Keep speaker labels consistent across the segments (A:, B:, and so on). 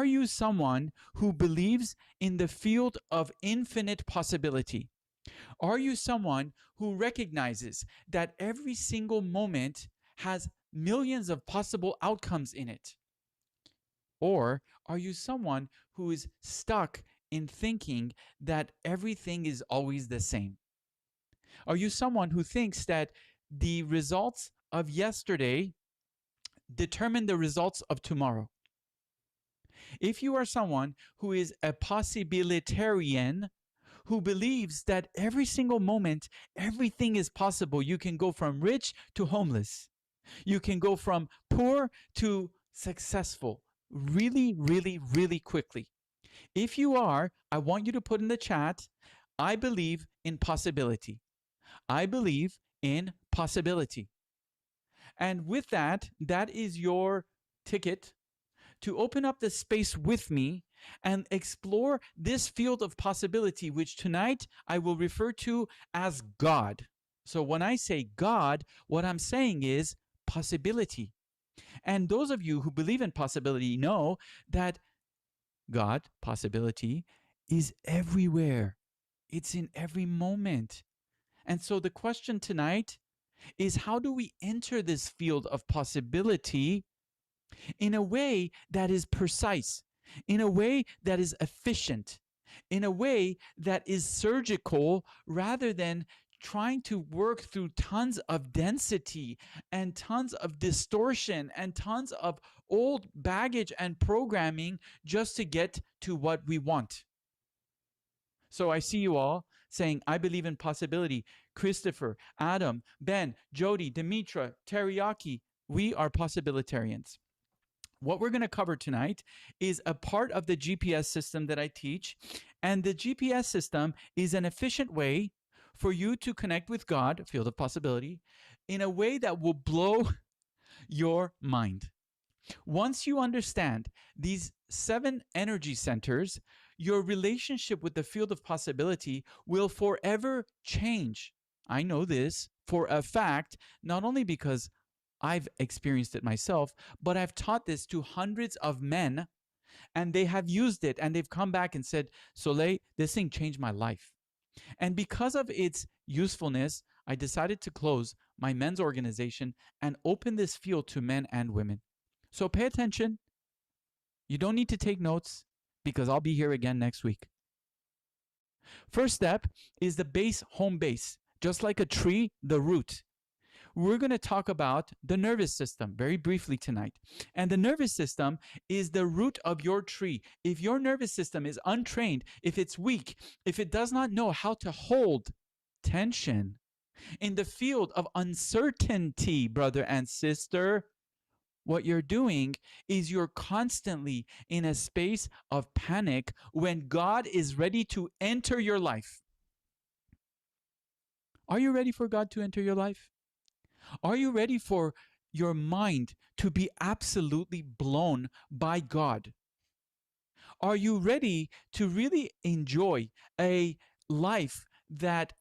A: Are you someone who believes in the field of infinite possibility? Are you someone who recognizes that every single moment has millions of possible outcomes in it? Or are you someone who is stuck in thinking that everything is always the same? Are you someone who thinks that the results of yesterday determine the results of tomorrow? If you are someone who is a possibilitarian, who believes that every single moment, everything is possible, you can go from rich to homeless, you can go from poor to successful really, really, really quickly. If you are, I want you to put in the chat, I believe in possibility. I believe in possibility. And with that, that is your ticket to open up the space with me and explore this field of possibility, which tonight I will refer to as God. So when I say God, what I'm saying is possibility. And those of you who believe in possibility know that God, possibility, is everywhere. It's in every moment. And so the question tonight is, how do we enter this field of possibility in a way that is precise, in a way that is efficient, in a way that is surgical, rather than trying to work through tons of density and tons of distortion and tons of old baggage and programming just to get to what we want. So I see you all saying, I believe in possibility. Christopher, Adam, Ben, Jody, Demetra, Teriyaki, we are possibilitarians. What we're going to cover tonight is a part of the GPS system that I teach. And the GPS system is an efficient way for you to connect with God, field of possibility, in a way that will blow your mind. Once you understand these 7 energy centers, your relationship with the field of possibility will forever change. I know this for a fact, not only because I've experienced it myself, but I've taught this to hundreds of men, and they have used it, and they've come back and said, Soleil, this thing changed my life. And because of its usefulness, I decided to close my men's organization and open this field to men and women. So pay attention. You don't need to take notes because I'll be here again next week. First step is the base, home base. Just like a tree, the root. We're going to talk about the nervous system very briefly tonight. And the nervous system is the root of your tree. If your nervous system is untrained, if it's weak, if it does not know how to hold tension in the field of uncertainty, brother and sister, what you're doing is you're constantly in a space of panic when God is ready to enter your life. Are you ready for God to enter your life? Are you ready for your mind to be absolutely blown by God? Are you ready to really enjoy a life that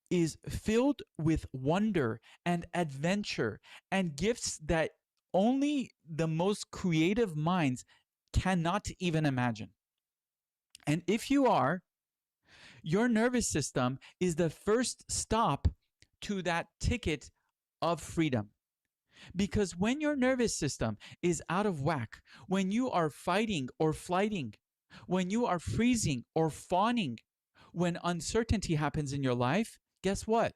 A: is filled with wonder and adventure and gifts that only the most creative minds cannot even imagine? And if you are, your nervous system is the first stop to that ticket of freedom. Because when your nervous system is out of whack, when you are fighting or flighting, when you are freezing or fawning, when uncertainty happens in your life, guess what?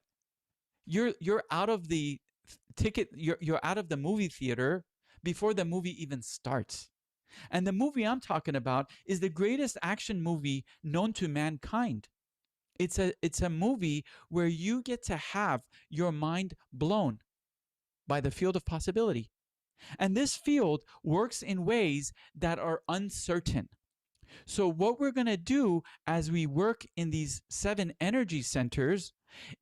A: You're out of the ticket, you're out of the movie theater before the movie even starts. And the movie I'm talking about is the greatest action movie known to mankind. It's a movie where you get to have your mind blown by the field of possibility. And this field works in ways that are uncertain. So what we're going to do as we work in these 7 energy centers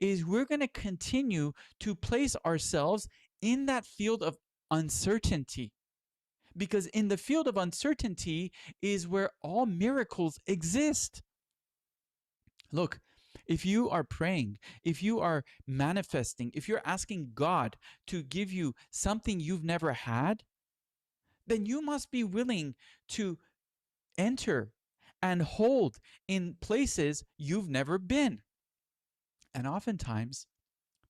A: is we're going to continue to place ourselves in that field of uncertainty. Because in the field of uncertainty is where all miracles exist. Look, if you are praying, if you are manifesting, if you're asking God to give you something you've never had, then you must be willing to enter and hold in places you've never been. And oftentimes,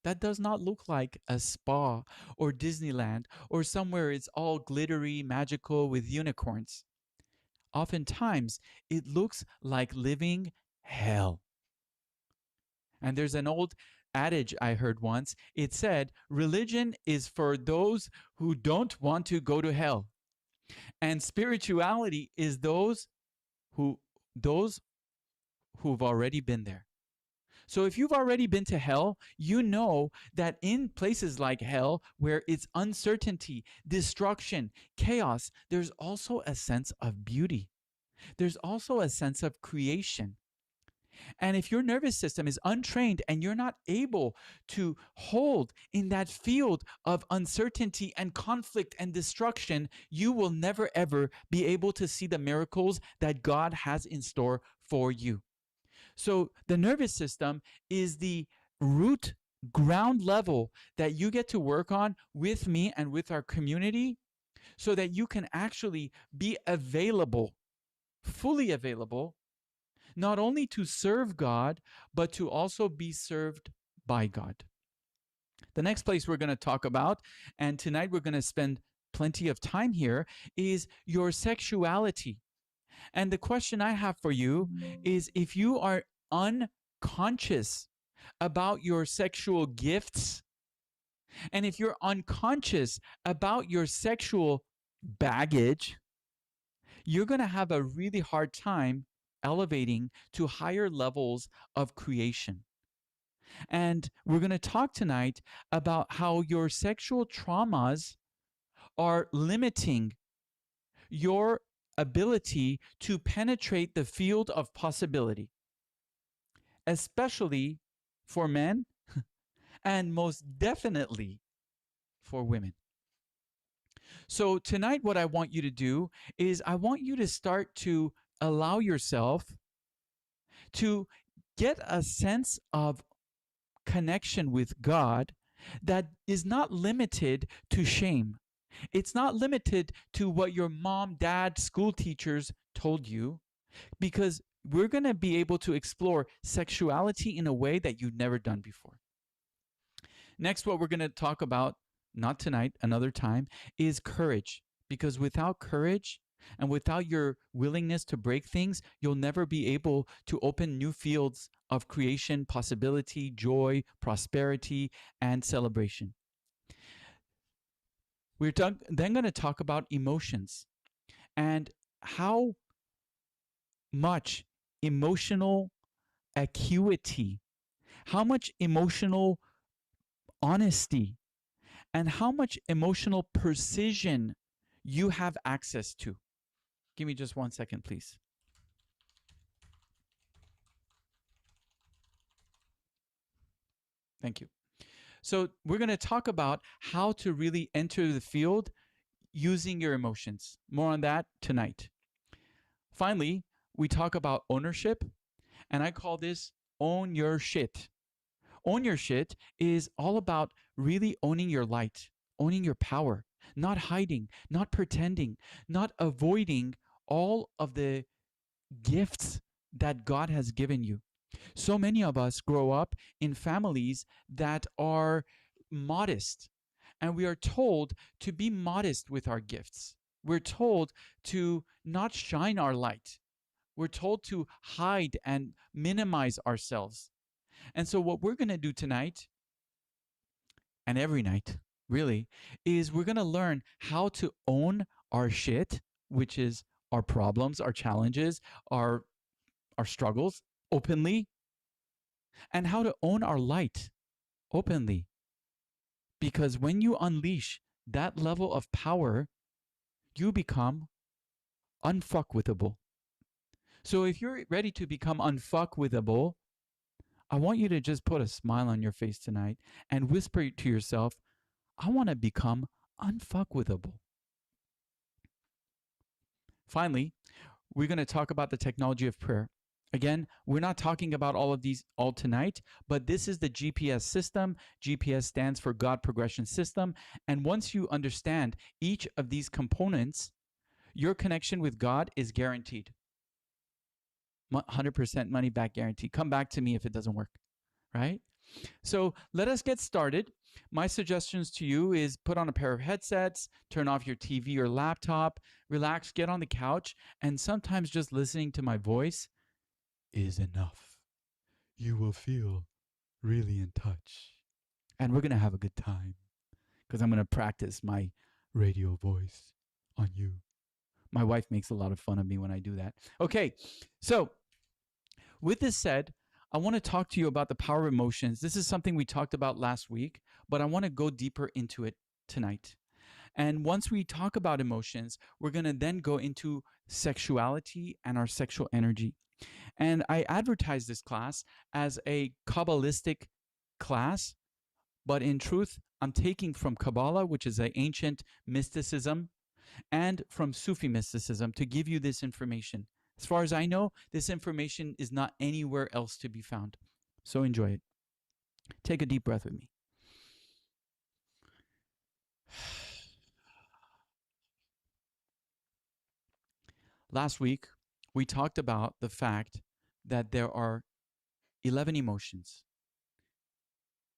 A: that does not look like a spa or Disneyland or somewhere it's all glittery, magical with unicorns. Oftentimes, it looks like living hell. And there's an old adage I heard once. It said, religion is for those who don't want to go to hell. And spirituality is who those who've already been there. So if you've already been to hell, you know that in places like hell, where it's uncertainty, destruction, chaos, there's also a sense of beauty. There's also a sense of creation. And if your nervous system is untrained and you're not able to hold in that field of uncertainty and conflict and destruction, you will never ever be able to see the miracles that God has in store for you. So the nervous system is the root ground level that you get to work on with me and with our community so that you can actually be available, fully available, not only to serve God, but to also be served by God. The next place we're going to talk about, and tonight we're going to spend plenty of time here, is your sexuality. And the question I have for you is, if you are unconscious about your sexual gifts, and if you're unconscious about your sexual baggage, you're going to have a really hard time elevating to higher levels of creation. And we're going to talk tonight about how your sexual traumas are limiting your ability to penetrate the field of possibility, especially for men and most definitely for women. So tonight, what I want you to do is I want you to start to allow yourself to get a sense of connection with God that is not limited to shame. It's not limited to what your mom, dad, school teachers told you, because we're going to be able to explore sexuality in a way that you've never done before. Next, what we're going to talk about, not tonight, another time, is courage. Because without courage and without your willingness to break things, you'll never be able to open new fields of creation, possibility, joy, prosperity, and celebration. We're then going to talk about emotions and how much emotional acuity, how much emotional honesty, and how much emotional precision you have access to. Give me just 1 second, please. Thank you. So we're going to talk about how to really enter the field using your emotions. More on that tonight. Finally, we talk about ownership, and I call this own your shit. Own your shit is all about really owning your light, owning your power, not hiding, not pretending, not avoiding all of the gifts that God has given you. So many of us grow up in families that are modest, and we are told to be modest with our gifts. We're told to not shine our light. We're told to hide and minimize ourselves. And so, what we're going to do tonight, and every night, really, is we're going to learn how to own our shit, which is our problems, our challenges, our struggles openly, and how to own our light openly. Because when you unleash that level of power, you become unfuckwithable. So if you're ready to become unfuckwithable, I want you to just put a smile on your face tonight and whisper to yourself, I want to become unfuckwithable. Finally, we're going to talk about the technology of prayer. Again, we're not talking about all of these all tonight, but this is the GPS system. GPS stands for God Progression System. And once you understand each of these components, your connection with God is guaranteed. 100% money back guarantee. Come back to me if it doesn't work, right? So let us get started. My suggestions to you is put on a pair of headsets, turn off your TV or laptop, relax, get on the couch, and sometimes just listening to my voice is enough. You will feel really in touch. And we're going to have a good time because I'm going to practice my radio voice on you. My wife makes a lot of fun of me when I do that. Okay, so with this said, I want to talk to you about the power of emotions. This is something we talked about last week, but I want to go deeper into it tonight. And once we talk about emotions, we're going to then go into sexuality and our sexual energy. And I advertise this class as a Kabbalistic class, but in truth, I'm taking from Kabbalah, which is an ancient mysticism, and from Sufi mysticism to give you this information. As far as I know, this information is not anywhere else to be found. So enjoy it. Take a deep breath with me. Last week, we talked about the fact that there are 11 emotions.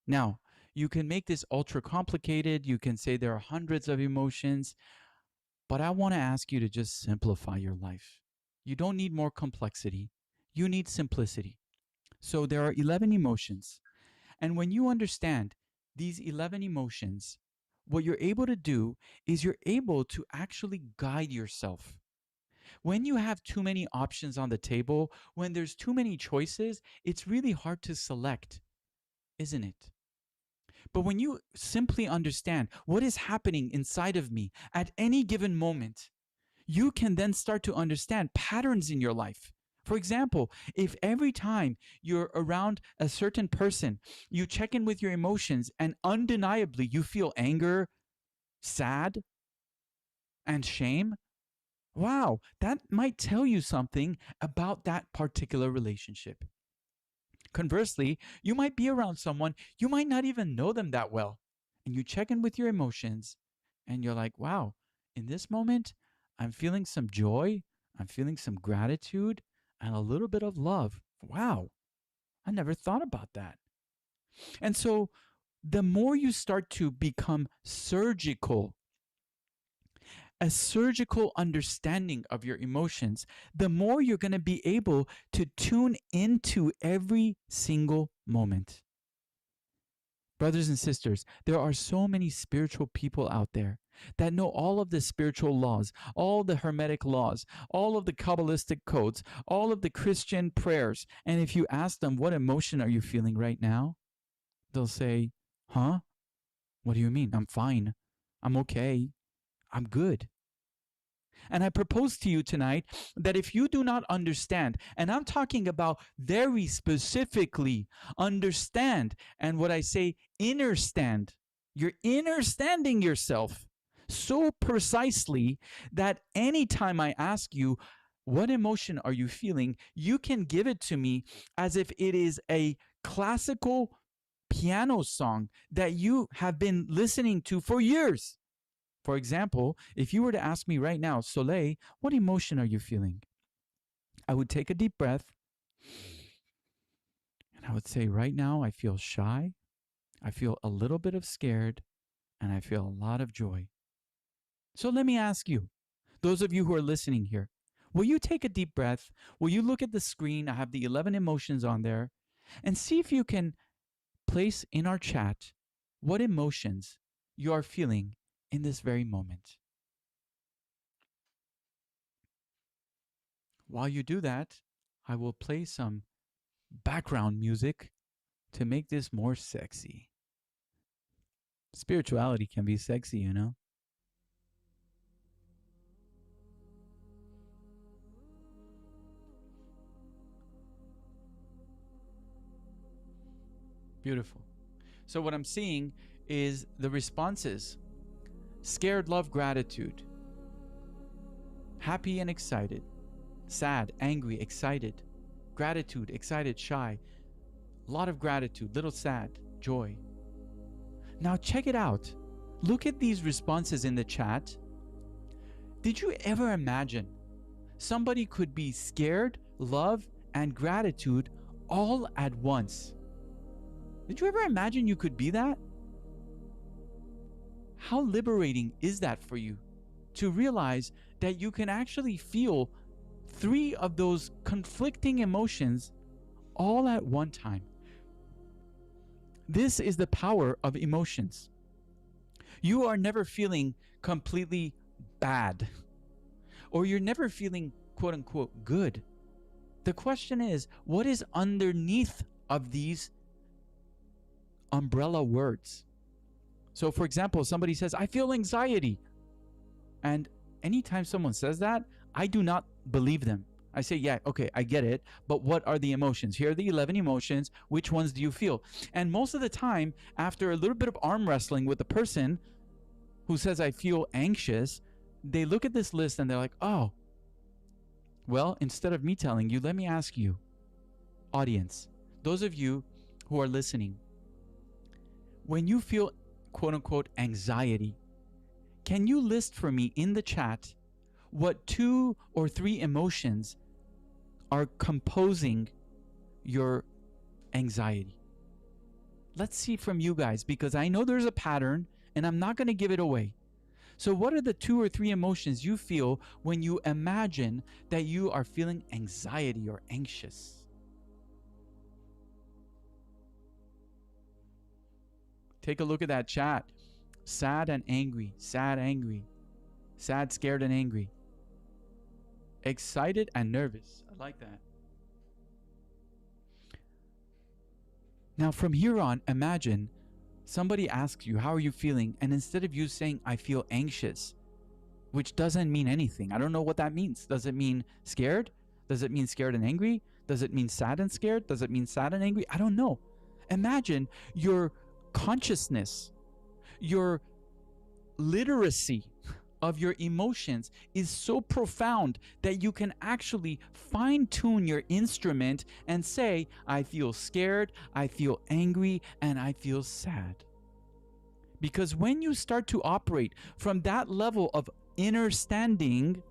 A: Now, you can make this ultra complicated. You can say there are hundreds of emotions, but I want to ask you to just simplify your life. You don't need more complexity. You need simplicity. So there are 11 emotions. And when you understand these 11 emotions, what you're able to do is you're able to actually guide yourself. When you have too many options on the table, when there's too many choices, it's really hard to select, isn't it? But when you simply understand what is happening inside of me at any given moment, you can then start to understand patterns in your life. For example, if every time you're around a certain person, you check in with your emotions and undeniably you feel anger, sad, and shame, wow, that might tell you something about that particular relationship. Conversely, you might be around someone, you might not even know them that well, and you check in with your emotions and you're like, wow, in this moment, I'm feeling some joy, I'm feeling some gratitude, and a little bit of love. Wow, I never thought about that. And so the more you start to become surgical, a surgical understanding of your emotions, the more you're going to be able to tune into every single moment. Brothers and sisters, there are so many spiritual people out there that know all of the spiritual laws, all the Hermetic laws, all of the Kabbalistic codes, all of the Christian prayers. And if you ask them, what emotion are you feeling right now? They'll say, huh? What do you mean? I'm fine. I'm okay. I'm good. And I propose to you tonight that if you do not understand, and I'm talking about very specifically understand, and what I say, understand, you're understanding yourself so precisely that anytime I ask you, what emotion are you feeling, you can give it to me as if it is a classical piano song that you have been listening to for years. For example, if you were to ask me right now, Soleil, what emotion are you feeling? I would take a deep breath and I would say, right now, I feel shy, I feel a little bit of scared, and I feel a lot of joy. So let me ask you, those of you who are listening here, will you take a deep breath? Will you look at the screen? I have the 11 emotions on there, and see if you can place in our chat what emotions you are feeling in this very moment. While you do that, I will play some background music to make this more sexy. Spirituality can be sexy, you know? Beautiful. So what I'm seeing is the responses. Scared, love, gratitude. Happy and excited. Sad, angry, excited. Gratitude, excited, shy. A lot of gratitude, little sad, joy. Now check it out. Look at these responses in the chat. Did you ever imagine somebody could be scared, love, and gratitude all at once? Did you ever imagine you could be that? How liberating is that for you to realize that you can actually feel three of those conflicting emotions all at one time? This is the power of emotions. You are never feeling completely bad, or you're never feeling quote unquote good. The question is, what is underneath of these umbrella words? So for example, somebody says, I feel anxiety. And anytime someone says that, I do not believe them. I say, yeah, okay, I get it. But what are the emotions? Here are the 11 emotions. Which ones do you feel? And most of the time, after a little bit of arm wrestling with the person who says, I feel anxious, they look at this list and they're like, oh, well, instead of me telling you, let me ask you, audience, those of you who are listening, when you feel quote unquote anxiety, can you list for me in the chat what 2 or 3 emotions are composing your anxiety? Let's see from you guys, because I know there's a pattern and I'm not going to give it away. So what are the 2 or 3 emotions you feel when you imagine that you are feeling anxiety or anxious? Take a look at that chat. Sad and angry, sad, angry, sad, scared, and angry. Excited and nervous. I like that. Now from here on, imagine somebody asks you, how are you feeling? And instead of you saying, I feel anxious, which doesn't mean anything. I don't know what that means. Does it mean scared? Does it mean scared and angry? Does it mean sad and scared? Does it mean sad and angry? I don't know. Imagine your consciousness, your literacy of your emotions is so profound that you can actually fine-tune your instrument and say, I feel scared, I feel angry, and I feel sad. Because when you start to operate from that level of understanding,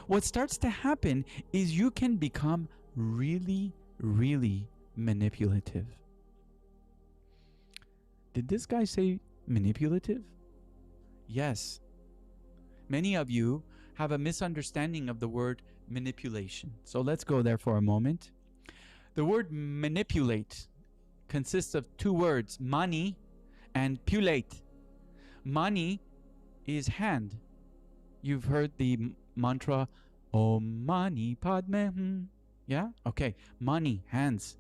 A: what starts to happen is you can become really, really manipulative. Did this guy say manipulative? Yes. Many of you have a misunderstanding of the word manipulation. So let's go there for a moment. The word manipulate consists of 2 words, mani and pulate. Mani is hand. You've heard the mantra, Om Mani Padme. Yeah? Okay. Mani, hands.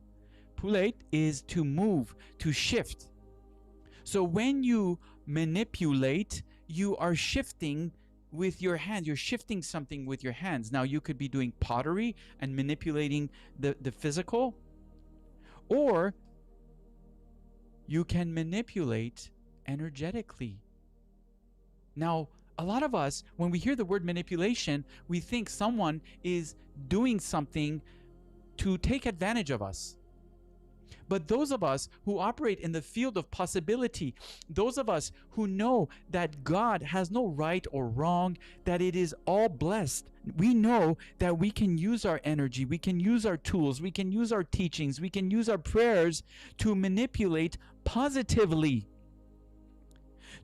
A: Pulate is to move, to shift. So when you manipulate, you are shifting with your hands. You're shifting something with your hands. Now you could be doing pottery and manipulating the physical, or you can manipulate energetically. Now, a lot of us, when we hear the word manipulation, we think someone is doing something to take advantage of us. But those of us who operate in the field of possibility, those of us who know that God has no right or wrong, that it is all blessed, we know that we can use our energy, we can use our tools, we can use our teachings, we can use our prayers to manipulate positively,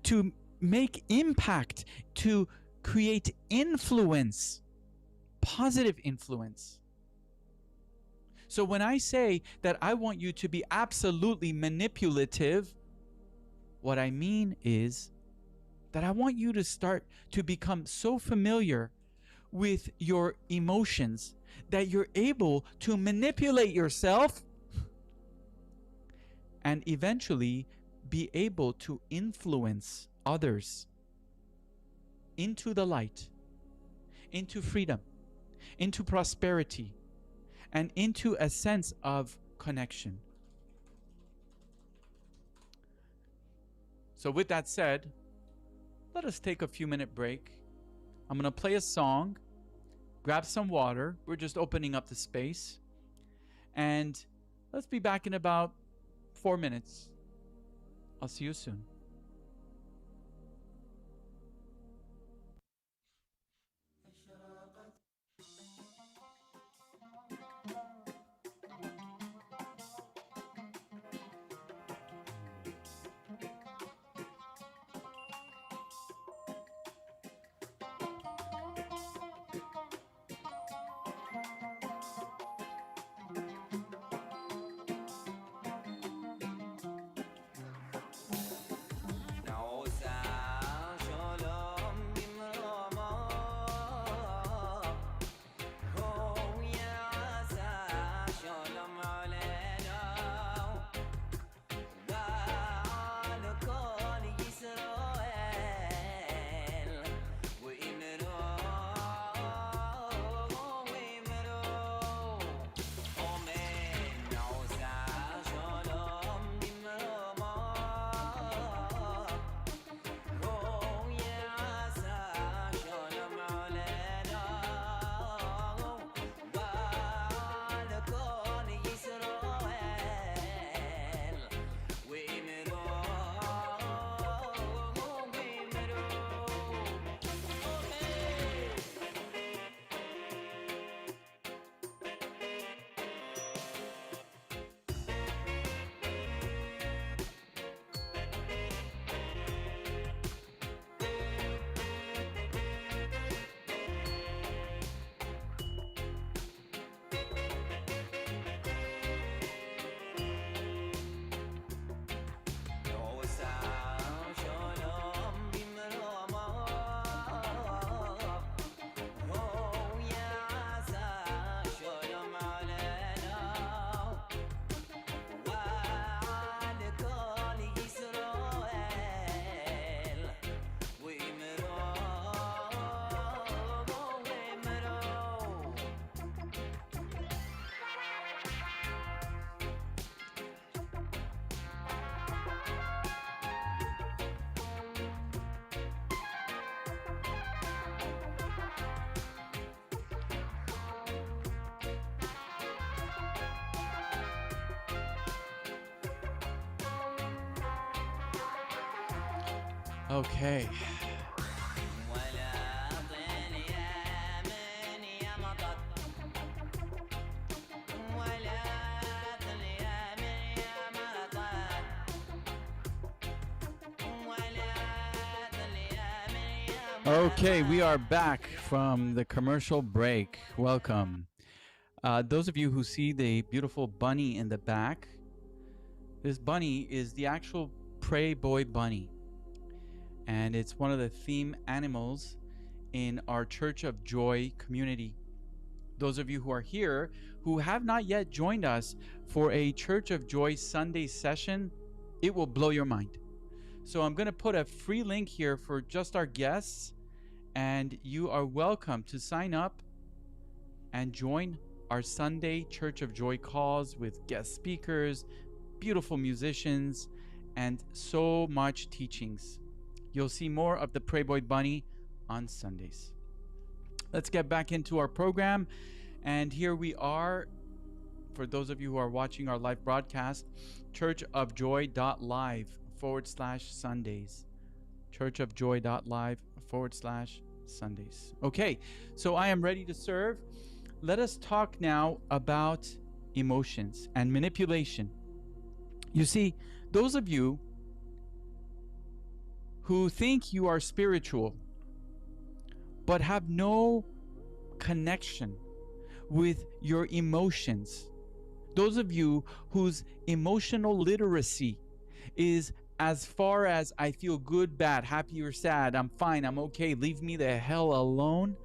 A: to make impact, to create influence, positive influence. So when I say that I want you to be absolutely manipulative, what I mean is that I want you to start to become so familiar with your emotions that you're able to manipulate yourself and eventually be able to influence others into the light, into freedom, into prosperity, and into a sense of connection. So with that said, let us take a few minute break. I'm going to play a song, grab some water. We're just opening up the space. And let's be back in about 4 minutes. I'll see you soon. Okay. Okay, we are back from the commercial break. Welcome. Those of you who see the beautiful bunny in the back, this bunny is the actual Pray Boy bunny. And it's one of the theme animals in our Church of Joy community. Those of you who are here who have not yet joined us for a Church of Joy Sunday session, it will blow your mind. So I'm going to put a free link here for just our guests, and you are welcome to sign up and join our Sunday Church of Joy calls with guest speakers, beautiful musicians, and so much teachings. You'll see more of the Pray Boy Bunny on Sundays. Let's get back into our program. And here we are, for those of you who are watching our live broadcast, churchofjoy.live/Sundays. churchofjoy.live/Sundays. Okay, so I am ready to serve. Let us talk now about emotions and manipulation. You see, those of you who think you are spiritual but have no connection with your emotions, those of you whose emotional literacy is as far as I feel good, bad, happy or sad, I'm fine, I'm okay, leave me the hell alone,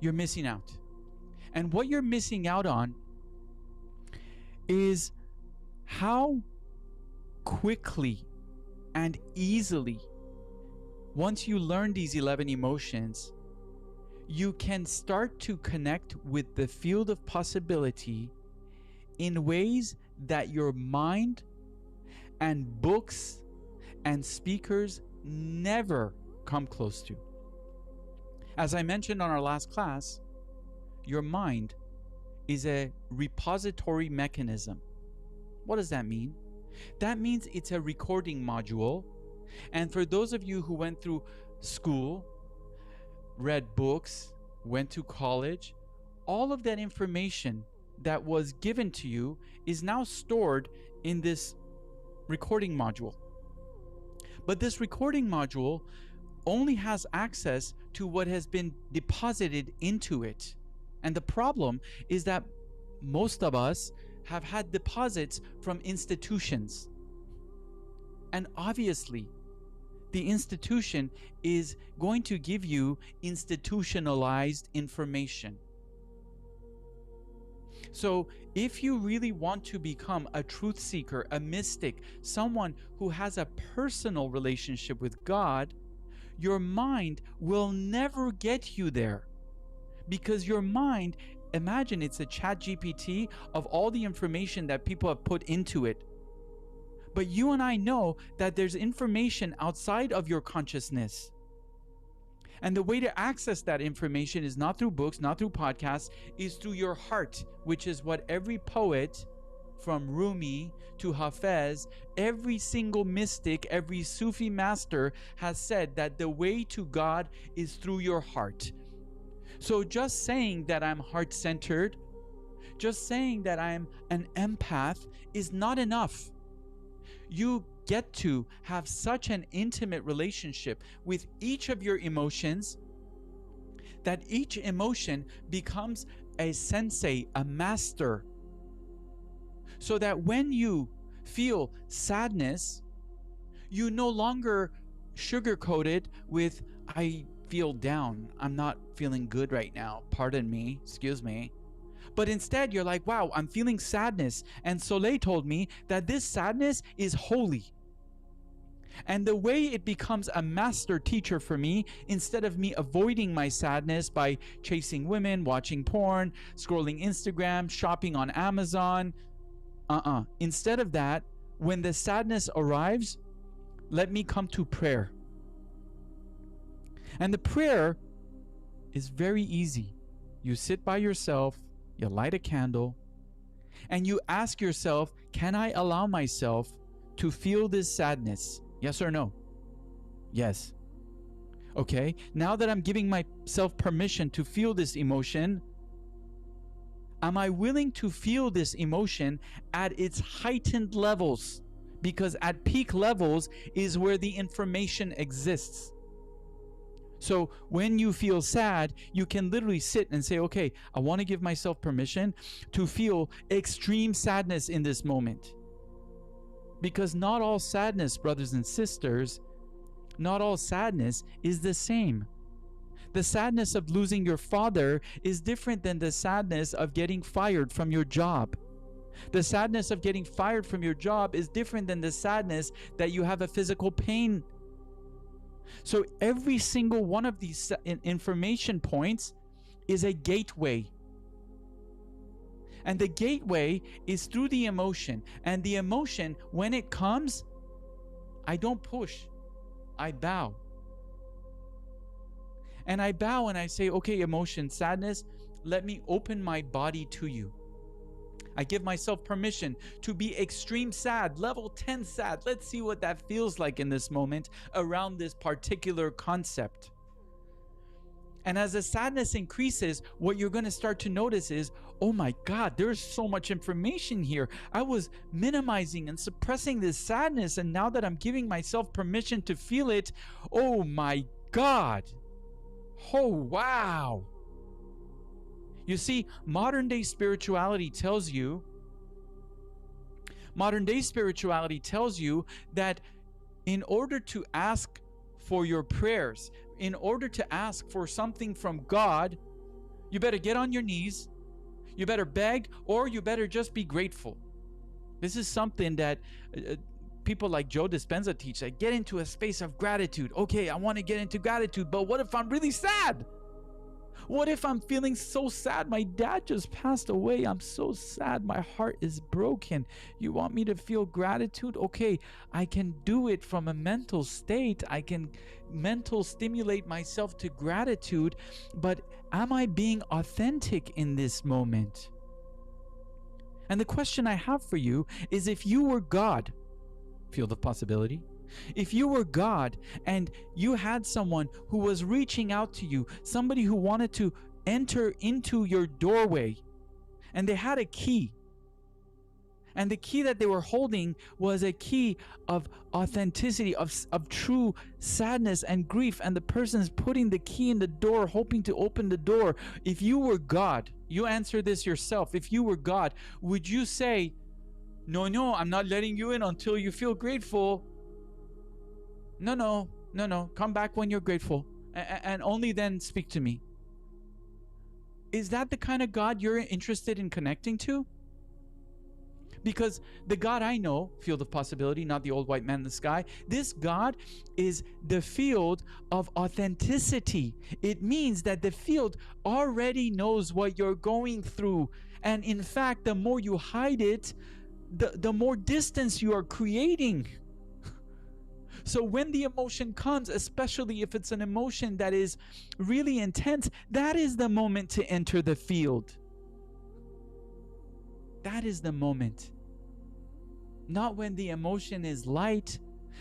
A: you're missing out. And what you're missing out on is how quickly and easily, once you learn these 11 emotions, you can start to connect with the field of possibility in ways that your mind and books and speakers never come close to. As I mentioned on our last class, your mind is a repository mechanism. What does that mean? That means it's a recording module. And for those of you who went through school, read books, went to college, all of that information that was given to you is now stored in this recording module. But this recording module only has access to what has been deposited into it. And the problem is that most of us have had deposits from institutions. And obviously, the institution is going to give you institutionalized information. So if you really want to become a truth seeker, a mystic, someone who has a personal relationship with God, your mind will never get you there. Because your mind, imagine it's a chat GPT of all the information that people have put into it. But you and I know that there's information outside of your consciousness. And the way to access that information is not through books, not through podcasts, is through your heart, which is what every poet, from Rumi to Hafez, every single mystic, every Sufi master has said that the way to God is through your heart. So just saying that I'm heart-centered, just saying that I'm an empath is not enough. You get to have such an intimate relationship with each of your emotions that each emotion becomes a sensei, a master. So that when you feel sadness, you no longer sugarcoat it with, I feel down, I'm not feeling good right now, pardon me, excuse me. But instead you're like, wow, I'm feeling sadness. And Soleil told me that this sadness is holy. And the way it becomes a master teacher for me, instead of me avoiding my sadness by chasing women, watching porn, scrolling Instagram, shopping on Amazon, instead of that, when the sadness arrives, let me come to prayer. And the prayer is very easy. You sit by yourself, you light a candle, and you ask yourself, can I allow myself to feel this sadness? Yes or no? Yes. Okay, now that I'm giving myself permission to feel this emotion, am I willing to feel this emotion at its heightened levels? Because at peak levels is where the information exists. So when you feel sad, you can literally sit and say, okay, I want to give myself permission to feel extreme sadness in this moment. Because not all sadness, brothers and sisters, not all sadness is the same. The sadness of losing your father is different than the sadness of getting fired from your job. The sadness of getting fired from your job is different than the sadness that you have a physical pain. So every single one of these information points is a gateway. And the gateway is through the emotion. And the emotion, when it comes, I don't push, I bow. And I bow and I say, okay, emotion, sadness, let me open my body to you. I give myself permission to be extreme sad, level 10 sad. Let's see what that feels like in this moment around this particular concept. And as the sadness increases, what you're going to start to notice is, oh my God, there's so much information here. I was minimizing and suppressing this sadness, and now that I'm giving myself permission to feel it, oh my God. Oh, wow. You see, modern day spirituality tells you that in order to ask for your prayers, in order to ask for something from God, you better get on your knees, you better beg, or you better just be grateful. This is something that people like Joe Dispenza teach. Like, get into a space of gratitude. Okay, I want to get into gratitude, but what if I'm really sad? What if I'm feeling so sad? My dad just passed away. I'm so sad. My heart is broken. You want me to feel gratitude? Okay, I can do it from a mental state. I can mental stimulate myself to gratitude, but am I being authentic in this moment? And the question I have for you is, if you were God, field of possibility, if you were God and you had someone who was reaching out to you, somebody who wanted to enter into your doorway, and they had a key, and the key that they were holding was a key of authenticity, of true sadness and grief, and the person's putting the key in the door, hoping to open the door. If you were God, you answer this yourself. If you were God, would you say, no, I'm not letting you in until you feel grateful? No, come back when you're grateful, and only then speak to me. Is that the kind of God you're interested in connecting to? Because the God I know, field of possibility, not the old white man in the sky, this God is the field of authenticity. It means that the field already knows what you're going through. And in fact, the more you hide it, the more distance you are creating. So when the emotion comes, especially if it's an emotion that is really intense, that is the moment to enter the field. That is the moment. Not when the emotion is light,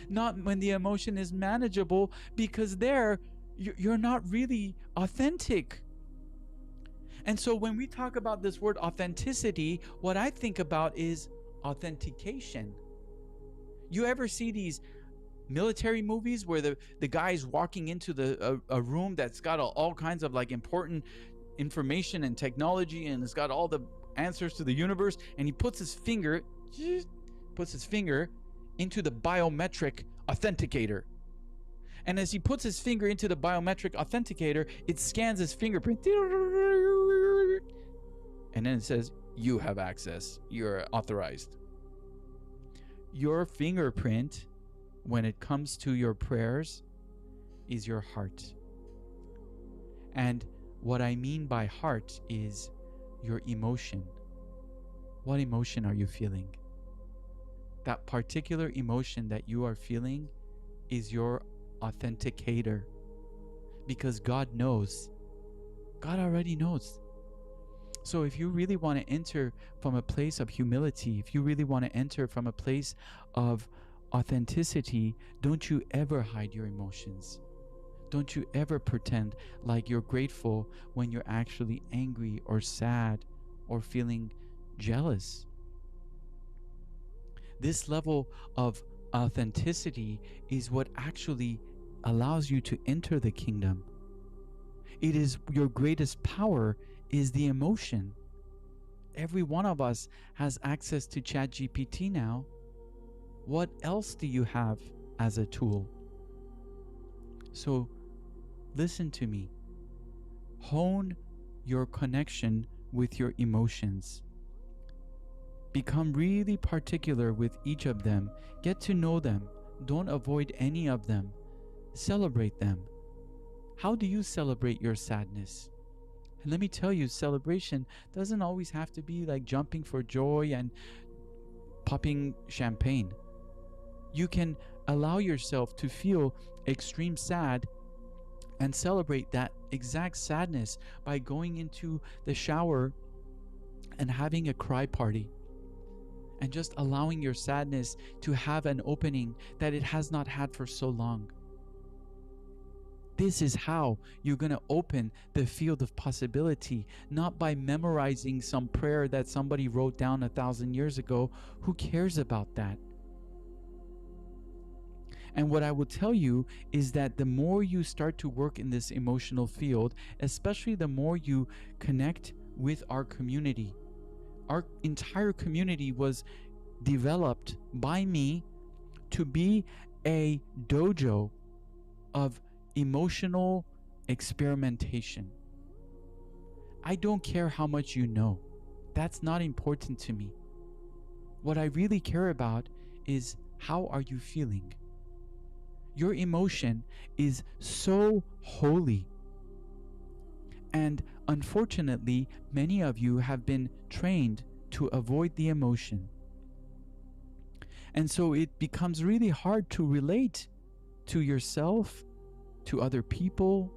A: not when the emotion is manageable, because there you're not really authentic. And so when we talk about this word authenticity, what I think about is authentication. You ever see these military movies where the guy's walking into a room that's got all kinds of like important information and technology, and it's got all the answers to the universe, and he puts his finger into the biometric authenticator, and as he puts his finger into the biometric authenticator, it scans his fingerprint, and then it says, you have access, you're authorized. Your fingerprint, when it comes to your prayers, is your heart. And what I mean by heart is your emotion. What emotion are you feeling? That particular emotion that you are feeling is your authenticator, because God knows. God already knows. So if you really want to enter from a place of humility, if you really want to enter from a place of authenticity, don't you ever hide your emotions. Don't you ever pretend like you're grateful when you're actually angry or sad or feeling jealous. This level of authenticity is what actually allows you to enter the kingdom. It is your greatest power is the emotion. Every one of us has access to ChatGPT now. What else do you have as a tool? So listen to me. Hone your connection with your emotions. Become really particular with each of them. Get to know them. Don't avoid any of them. Celebrate them. How do you celebrate your sadness? And let me tell you, celebration doesn't always have to be like jumping for joy and popping champagne. You can allow yourself to feel extreme sad and celebrate that exact sadness by going into the shower and having a cry party and just allowing your sadness to have an opening that it has not had for so long. This is how you're going to open the field of possibility, not by memorizing some prayer that somebody wrote down 1,000 years ago. Who cares about that? And what I will tell you is that the more you start to work in this emotional field, especially the more you connect with our community. Our entire community was developed by me to be a dojo of emotional experimentation. I don't care how much you know. That's not important to me. What I really care about is how are you feeling? Your emotion is so holy. And unfortunately, many of you have been trained to avoid the emotion. And so it becomes really hard to relate to yourself, to other people,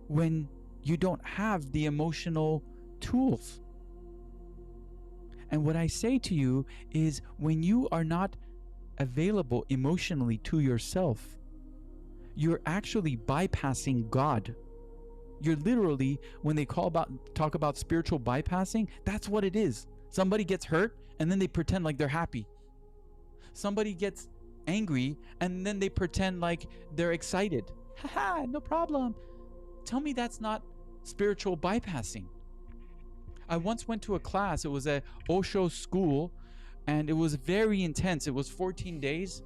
A: when you don't have the emotional tools. And what I say to you is when you are not available emotionally to yourself, you're actually bypassing God. You're literally, when they talk about spiritual bypassing, that's what it is. Somebody gets hurt and then they pretend like they're happy. Somebody gets angry and then they pretend like they're excited. Haha, no problem. Tell me that's not spiritual bypassing. I once went to a class. It was a Osho school and it was very intense. It was 14 days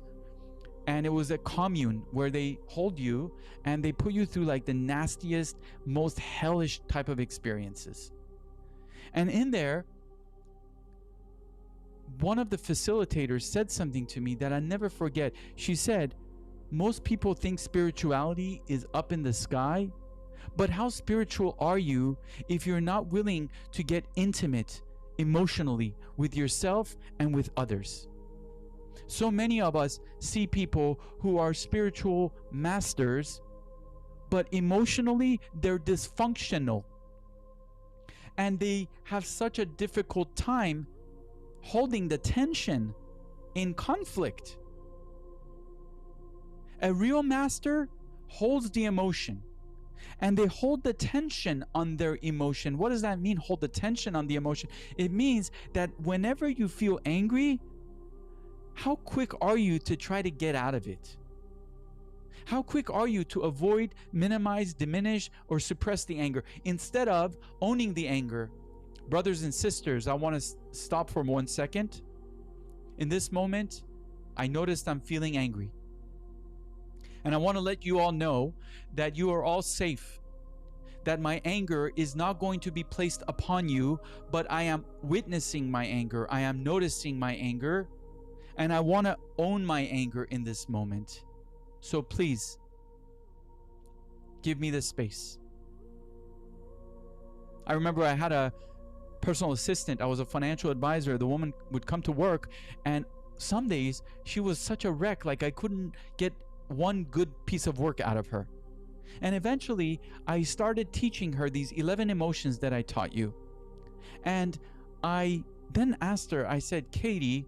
A: and it was a commune where they hold you and they put you through like the nastiest, most hellish type of experiences. And in there, one of the facilitators said something to me that I never forget. She said, most people think spirituality is up in the sky, but how spiritual are you if you're not willing to get intimate emotionally with yourself and with others? So many of us see people who are spiritual masters, but emotionally they're dysfunctional. And they have such a difficult time holding the tension in conflict. A real master holds the emotion and they hold the tension on their emotion. What does that mean, hold the tension on the emotion? It means that whenever you feel angry, how quick are you to try to get out of it? How quick are you to avoid, minimize, diminish, or suppress the anger instead of owning the anger? Brothers and sisters, I want to stop for 1 second. In this moment, I noticed I'm feeling angry. And I want to let you all know that you are all safe. That my anger is not going to be placed upon you, but I am witnessing my anger. I am noticing my anger. And I want to own my anger in this moment. So please, give me the space. I remember I had a personal assistant. I was a financial advisor. The woman would come to work and some days she was such a wreck, like I couldn't get one good piece of work out of her. And eventually I started teaching her these 11 emotions that I taught you. And I then asked her, I said, Katie,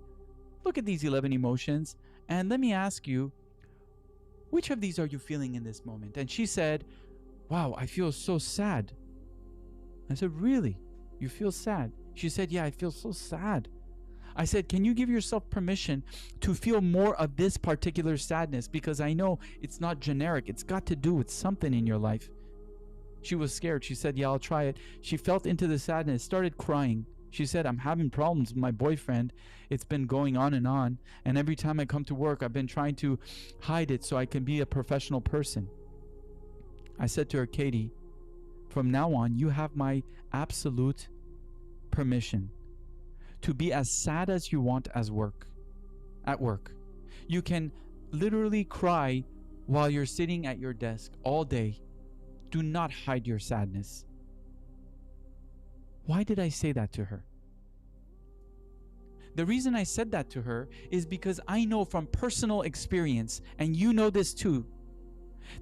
A: look at these 11 emotions. And let me ask you, which of these are you feeling in this moment? And she said, wow, I feel so sad. I said, really? You feel sad? She said, yeah, I feel so sad. I said, can you give yourself permission to feel more of this particular sadness? Because I know it's not generic. It's got to do with something in your life. She was scared. She said, yeah, I'll try it. She felt into the sadness, started crying. She said, I'm having problems with my boyfriend. It's been going on. And every time I come to work, I've been trying to hide it so I can be a professional person. I said to her, Katie, from now on, you have my absolute permission to be as sad as you want at work. You can literally cry while you're sitting at your desk all day. Do not hide your sadness. Why did I say that to her? The reason I said that to her is because I know from personal experience, and you know this too,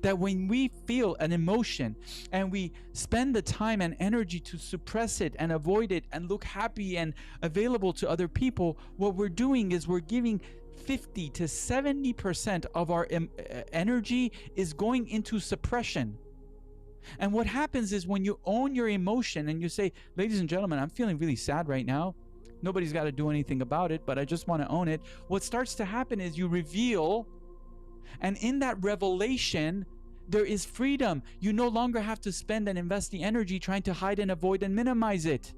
A: that when we feel an emotion and we spend the time and energy to suppress it and avoid it and look happy and available to other people, what we're doing is we're giving 50 to 70% of our energy is going into suppression. And what happens is when you own your emotion and you say, ladies and gentlemen, I'm feeling really sad right now. Nobody's got to do anything about it, but I just want to own it. What starts to happen is you reveal, and in that revelation, there is freedom. You no longer have to spend and invest the energy trying to hide and avoid and minimize it.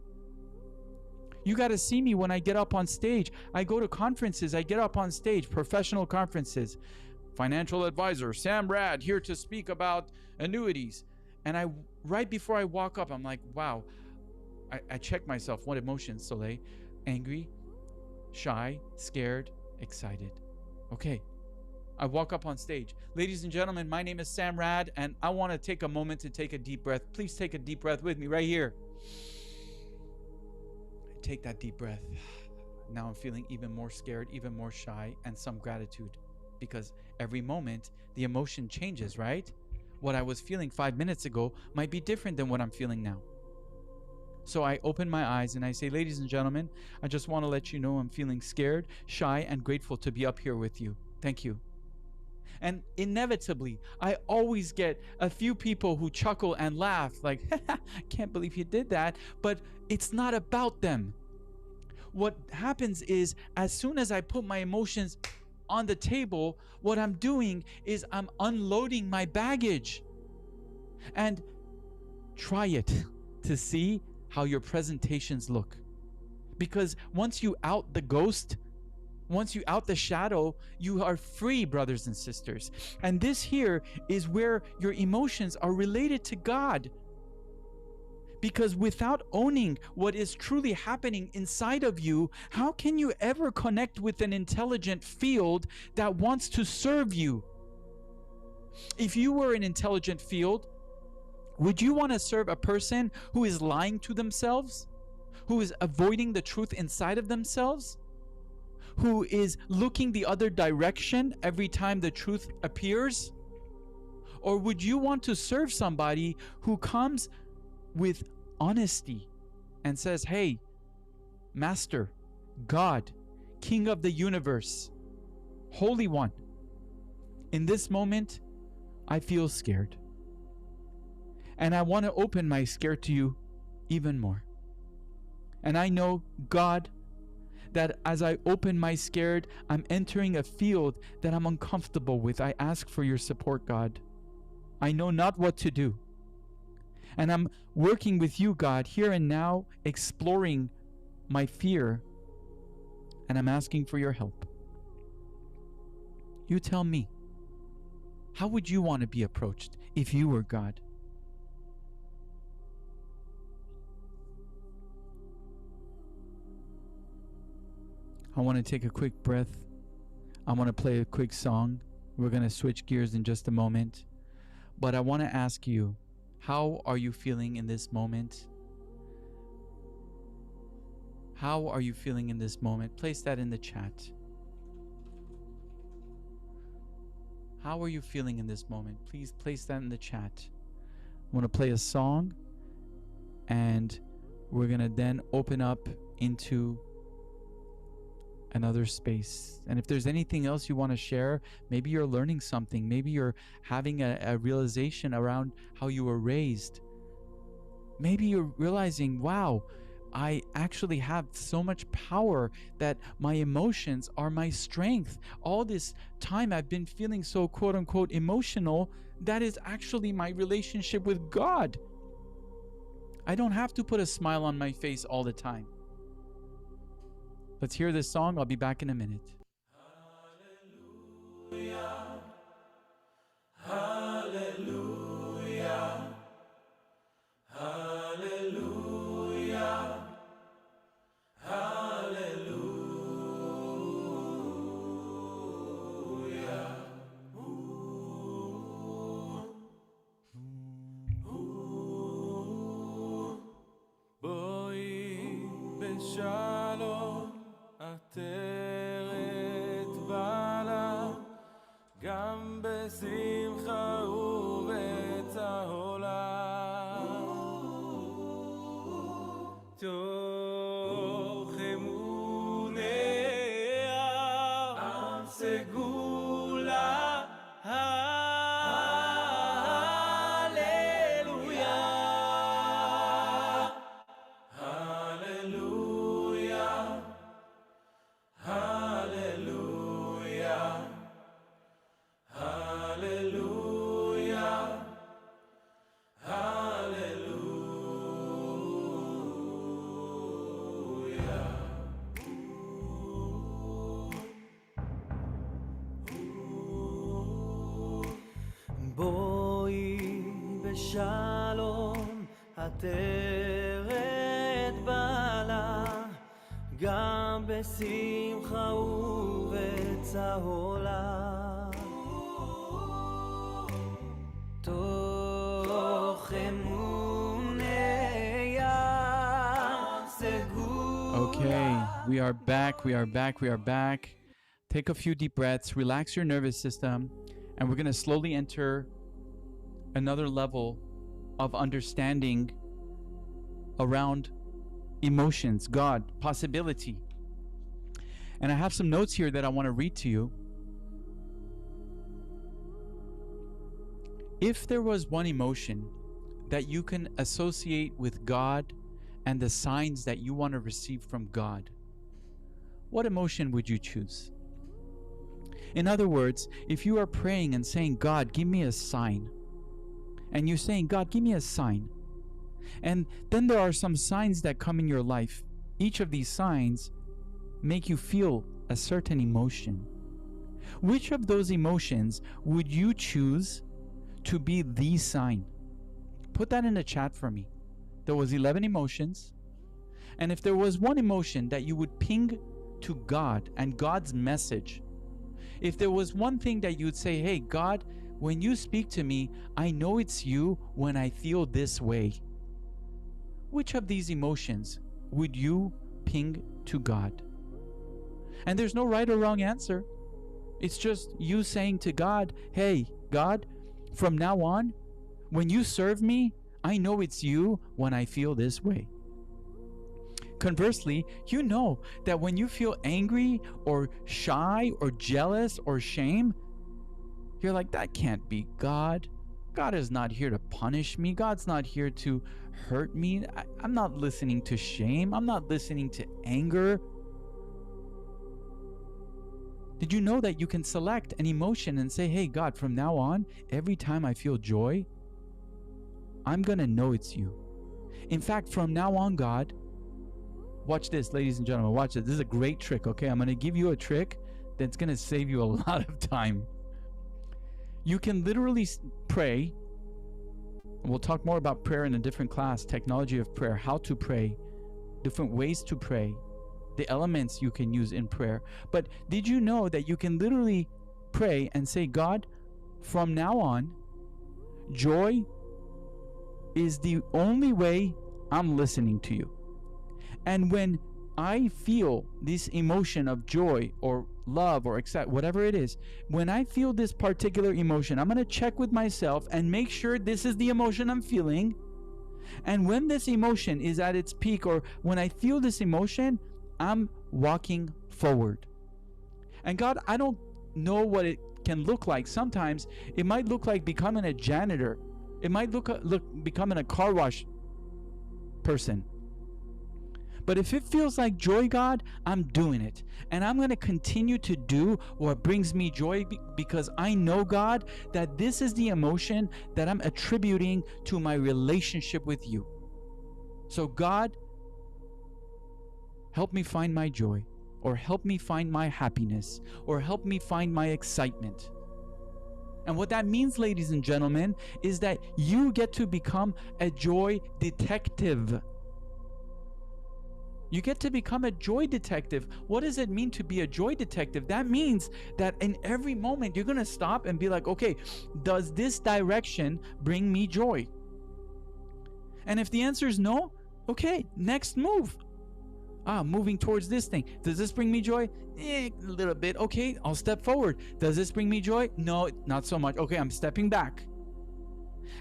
A: You got to see me when I get up on stage. I go to conferences. I get up on stage, professional conferences. Financial advisor, Sam Rad, here to speak about annuities. And right before I walk up, I'm like, wow. I check myself. What emotions, Soleil? Angry, shy, scared, excited. Okay. I walk up on stage. Ladies and gentlemen, my name is Sam Rad, and I want to take a moment to take a deep breath. Please take a deep breath with me right here. I take that deep breath. Now I'm feeling even more scared, even more shy, and some gratitude. Because every moment, the emotion changes, right? What I was feeling 5 minutes ago might be different than what I'm feeling now. So I open my eyes and I say, ladies and gentlemen, I just want to let you know I'm feeling scared, shy, and grateful to be up here with you. Thank you. And inevitably, I always get a few people who chuckle and laugh like, I can't believe you did that. But it's not about them. What happens is, as soon as I put my emotions on the table, what I'm doing is I'm unloading my baggage. And try it to see how your presentations look. Because once you out the ghost, once you out the shadow, you are free, brothers and sisters. And this here is where your emotions are related to God. Because without owning what is truly happening inside of you, how can you ever connect with an intelligent field that wants to serve you? If you were an intelligent field, would you want to serve a person who is lying to themselves? Who is avoiding the truth inside of themselves? Who is looking the other direction every time the truth appears? Or would you want to serve somebody who comes with honesty and says, hey, Master, God, King of the universe, Holy One, in this moment, I feel scared. And I want to open my scare to you even more. And I know, God, that as I open my scared, I'm entering a field that I'm uncomfortable with. I ask for your support, God. I know not what to do. And I'm working with you, God, here and now, exploring my fear. And I'm asking for your help. You tell me, how would you want to be approached if you were God? I want to take a quick breath. I want to play a quick song. We're going to switch gears in just a moment. But I want to ask you, how are you feeling in this moment? How are you feeling in this moment? Place that in the chat. How are you feeling in this moment? Please place that in the chat. I want to play a song, and we're going to then open up into another space. And if there's anything else you want to share, maybe you're learning something, maybe you're having a realization around how you were raised. Maybe you're realizing, wow, I actually have so much power, that my emotions are my strength. All this time I've been feeling so quote unquote emotional. That is actually my relationship with God. I don't have to put a smile on my face all the time. Let's hear this song. I'll be back in a minute.
B: Hallelujah. Hallelujah. Hallelujah. Hallelujah. בואי בשלום, עטרת בעלה, גם בשמחה ובצהלה. תוך אמוניה, עם סגולה, הללויה. הללויה. Hallelujah. Hallelujah. Hallelujah. בואי בשלום, עטרת בעלה, גם בשמחה ובצהלה. תוך אמוניה סגורה.
A: Okay, we are back. We are back. We are back. Take a few deep breaths, relax your nervous system, and we're going to slowly enter another level of understanding around emotions, God, possibility. And I have some notes here that I want to read to you. If there was one emotion that you can associate with God and the signs that you want to receive from God, what emotion would you choose? In other words, if you are praying and saying, God, give me a sign, and you're saying, God, give me a sign, and then there are some signs that come in your life. Each of these signs make you feel a certain emotion. Which of those emotions would you choose to be the sign? Put that in the chat for me. There was 11 emotions. And if there was one emotion that you would ping to God and God's message, if there was one thing that you'd say, hey, God, when you speak to me, I know it's you when I feel this way. Which of these emotions would you ping to God? And there's no right or wrong answer. It's just you saying to God, hey, God, from now on, when you serve me, I know it's you when I feel this way. Conversely, you know that when you feel angry or shy or jealous or shame, you're like, that can't be God. God is not here to punish me. God's not here to hurt me. I'm not listening to shame. I'm not listening to anger. Did you know that you can select an emotion and say, hey, God, from now on, every time I feel joy, I'm going to know it's you. In fact, from now on, God, watch this, ladies and gentlemen, watch this. This is a great trick, okay? I'm going to give you a trick that's going to save you a lot of time. You can literally pray. We'll talk more about prayer in a different class, technology of prayer, how to pray, different ways to pray, the elements you can use in prayer. But did you know that you can literally pray and say, God, from now on, joy is the only way I'm listening to you. And when I feel this emotion of joy or love or accept, whatever it is, when I feel this particular emotion, I'm going to check with myself and make sure this is the emotion I'm feeling. And when this emotion is at its peak, or when I feel this emotion, I'm walking forward. And God, I don't know what it can look like. Sometimes it might look like becoming a janitor. It might look becoming a car wash person. But if it feels like joy, God, I'm doing it. And I'm going to continue to do what brings me joy because I know, God, that this is the emotion that I'm attributing to my relationship with you. So God, help me find my joy, or help me find my happiness, or help me find my excitement. And what that means, ladies and gentlemen, is that you get to become a joy detective. You get to become a joy detective. What does it mean to be a joy detective? That means that in every moment you're going to stop and be like, okay, does this direction bring me joy? And if the answer is no, okay, next move. Moving towards this thing. Does this bring me joy? A little bit. Okay, I'll step forward. Does this bring me joy? No, not so much. Okay, I'm stepping back.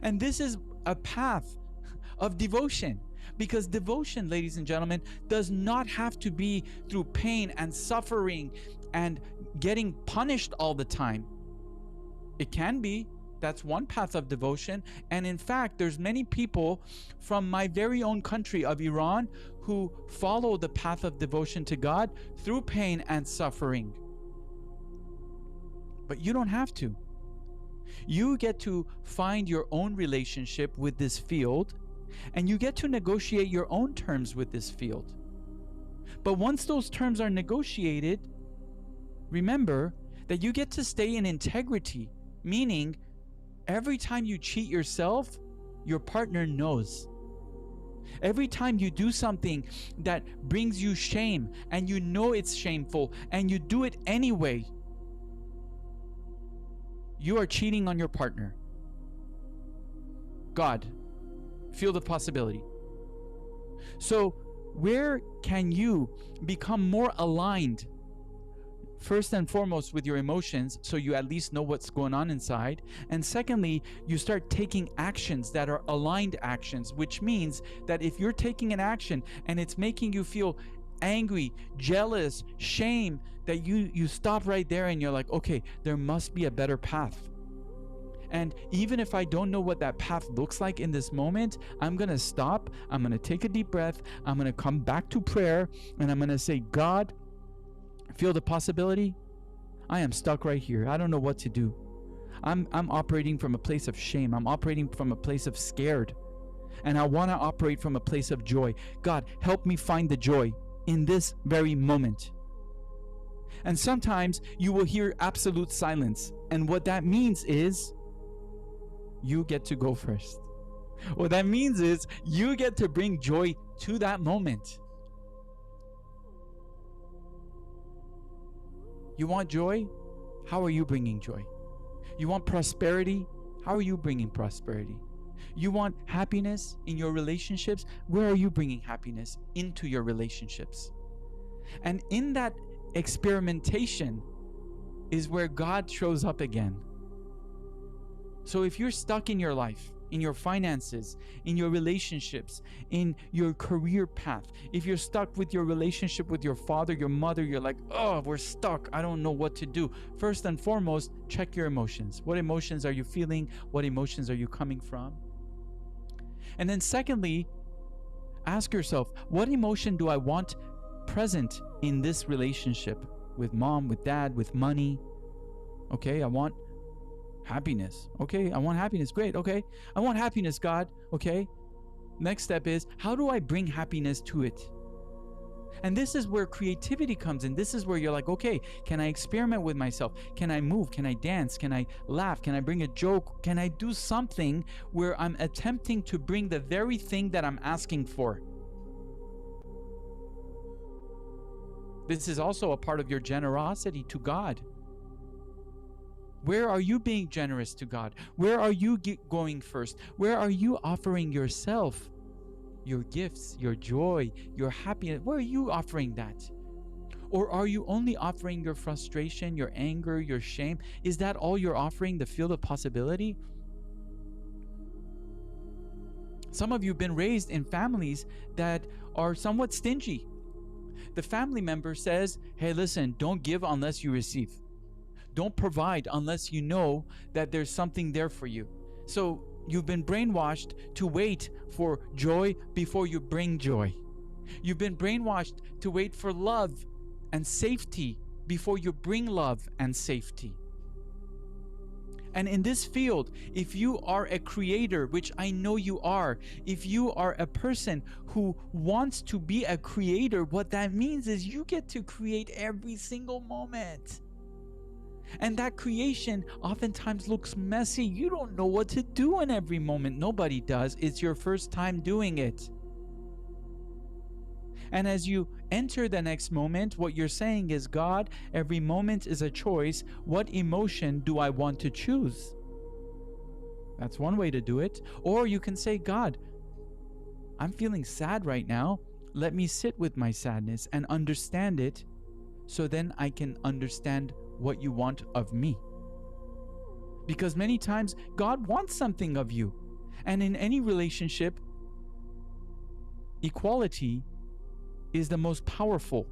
A: And this is a path of devotion. Because devotion, ladies and gentlemen, does not have to be through pain and suffering and getting punished all the time. It can be. That's one path of devotion. And in fact, there's many people from my very own country of Iran who follow the path of devotion to God through pain and suffering. But you don't have to. You get to find your own relationship with this field, and you get to negotiate your own terms with this field. But once those terms are negotiated, remember that you get to stay in integrity, meaning every time you cheat yourself, your partner knows. Every time you do something that brings you shame and you know it's shameful and you do it anyway, you are cheating on your partner. God, feel the possibility. So where can you become more aligned? First and foremost with your emotions, so you at least know what's going on inside. And secondly, you start taking actions that are aligned actions, which means that if you're taking an action and it's making you feel angry, jealous, shame, that you stop right there and you're like, okay, there must be a better path. And even if I don't know what that path looks like in this moment, I'm going to stop. I'm going to take a deep breath. I'm going to come back to prayer and I'm going to say, God, feel the possibility? I am stuck right here. I don't know what to do. I'm operating from a place of shame. I'm operating from a place of scared. And I want to operate from a place of joy. God, help me find the joy in this very moment. And sometimes you will hear absolute silence. And what that means is you get to go first. What that means is you get to bring joy to that moment. You want joy? How are you bringing joy? You want prosperity? How are you bringing prosperity? You want happiness in your relationships? Where are you bringing happiness into your relationships? And in that experimentation is where God shows up again. So if you're stuck in your life, in your finances, in your relationships, in your career path, if you're stuck with your relationship with your father, your mother, you're like, oh, we're stuck. I don't know what to do. First and foremost, check your emotions. What emotions are you feeling? What emotions are you coming from? And then secondly, ask yourself, what emotion do I want present in this relationship with mom, with dad, with money? Okay, I want happiness. Okay, I want happiness. Great. Okay, I want happiness, God. Okay, next step is, how do I bring happiness to it? And this is where creativity comes in. This is where you're like, okay, can I experiment with myself? Can I move? Can I dance? Can I laugh? Can I bring a joke? Can I do something where I'm attempting to bring the very thing that I'm asking for? This is also a part of your generosity to God. Where are you being generous to God? Where are you going first? Where are you offering yourself, your gifts, your joy, your happiness? Where are you offering that? Or are you only offering your frustration, your anger, your shame? Is that all you're offering, the field of possibility? Some of you have been raised in families that are somewhat stingy. The family member says, hey, listen, don't give unless you receive. Don't provide unless you know that there's something there for you. So you've been brainwashed to wait for joy before you bring joy. You've been brainwashed to wait for love and safety before you bring love and safety. And in this field, if you are a creator, which I know you are, if you are a person who wants to be a creator, what that means is you get to create every single moment. And that creation oftentimes looks messy. You don't know what to do in every moment. Nobody does. It's your first time doing it. And as you enter the next moment, what you're saying is, God, every moment is a choice. What emotion do I want to choose? That's one way to do it. Or you can say, God, I'm feeling sad right now. Let me sit with my sadness and understand it, so then I can understand what you want of me. Because many times God wants something of you. And in any relationship, equality is the most powerful.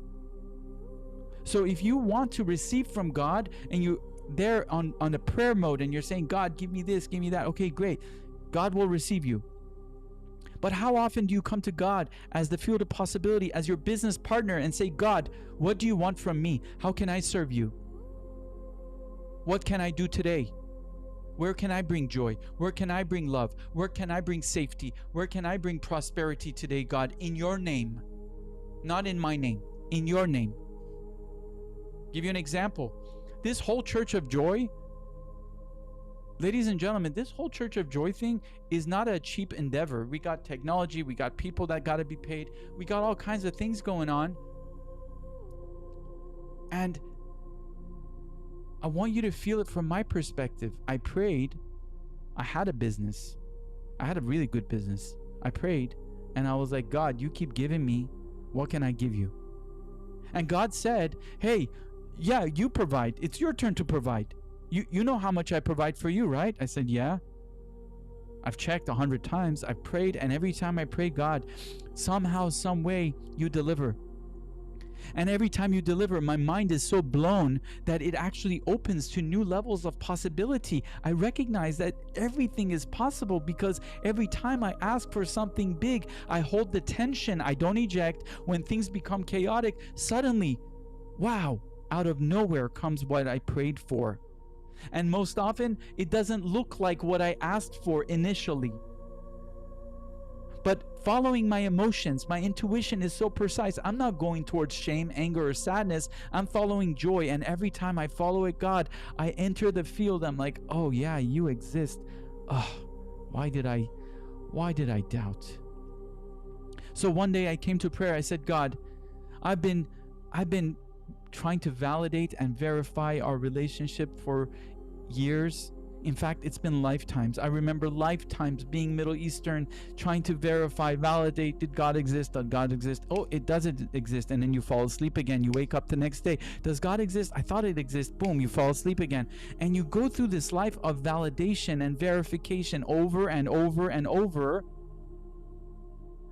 A: So if you want to receive from God and you're there on a prayer mode and you're saying, God, give me this, give me that, okay, great. God will receive you. But how often do you come to God as the field of possibility, as your business partner, and say, God, what do you want from me? How can I serve you? What can I do today? Where can I bring joy? Where can I bring love? Where can I bring safety? Where can I bring prosperity today, God, in your name? Not in my name, in your name. Give you an example. This whole Church of Joy, ladies and gentlemen, this whole Church of Joy thing is not a cheap endeavor. We got technology, we got people that got to be paid, we got all kinds of things going on. And I want you to feel it from my perspective. I prayed. I had a business. I had a really good business. I prayed and I was like, God, you keep giving me. What can I give you? And God said, hey, yeah, you provide. It's your turn to provide. You know how much I provide for you, right? I said, yeah. I've checked 100 times. I've prayed, and every time I pray, God, somehow, some way, you deliver. And every time you deliver, my mind is so blown that it actually opens to new levels of possibility. I recognize that everything is possible because every time I ask for something big, I hold the tension. I don't eject. When things become chaotic, suddenly, wow, out of nowhere comes what I prayed for. And most often, it doesn't look like what I asked for initially. But following my emotions, my intuition is so precise. I'm not going towards shame, anger, or sadness. I'm following joy. And every time I follow it, God, I enter the field. I'm like, oh yeah, you exist. Oh, why did I doubt? So one day I came to prayer. I said, God, I've been trying to validate and verify our relationship for years. In fact, it's been lifetimes. I remember lifetimes being Middle Eastern, trying to verify, validate, did God exist? Does God exist? Oh, it doesn't exist. And then you fall asleep again. You wake up the next day. Does God exist? I thought it exists. Boom, you fall asleep again. And you go through this life of validation and verification over and over and over,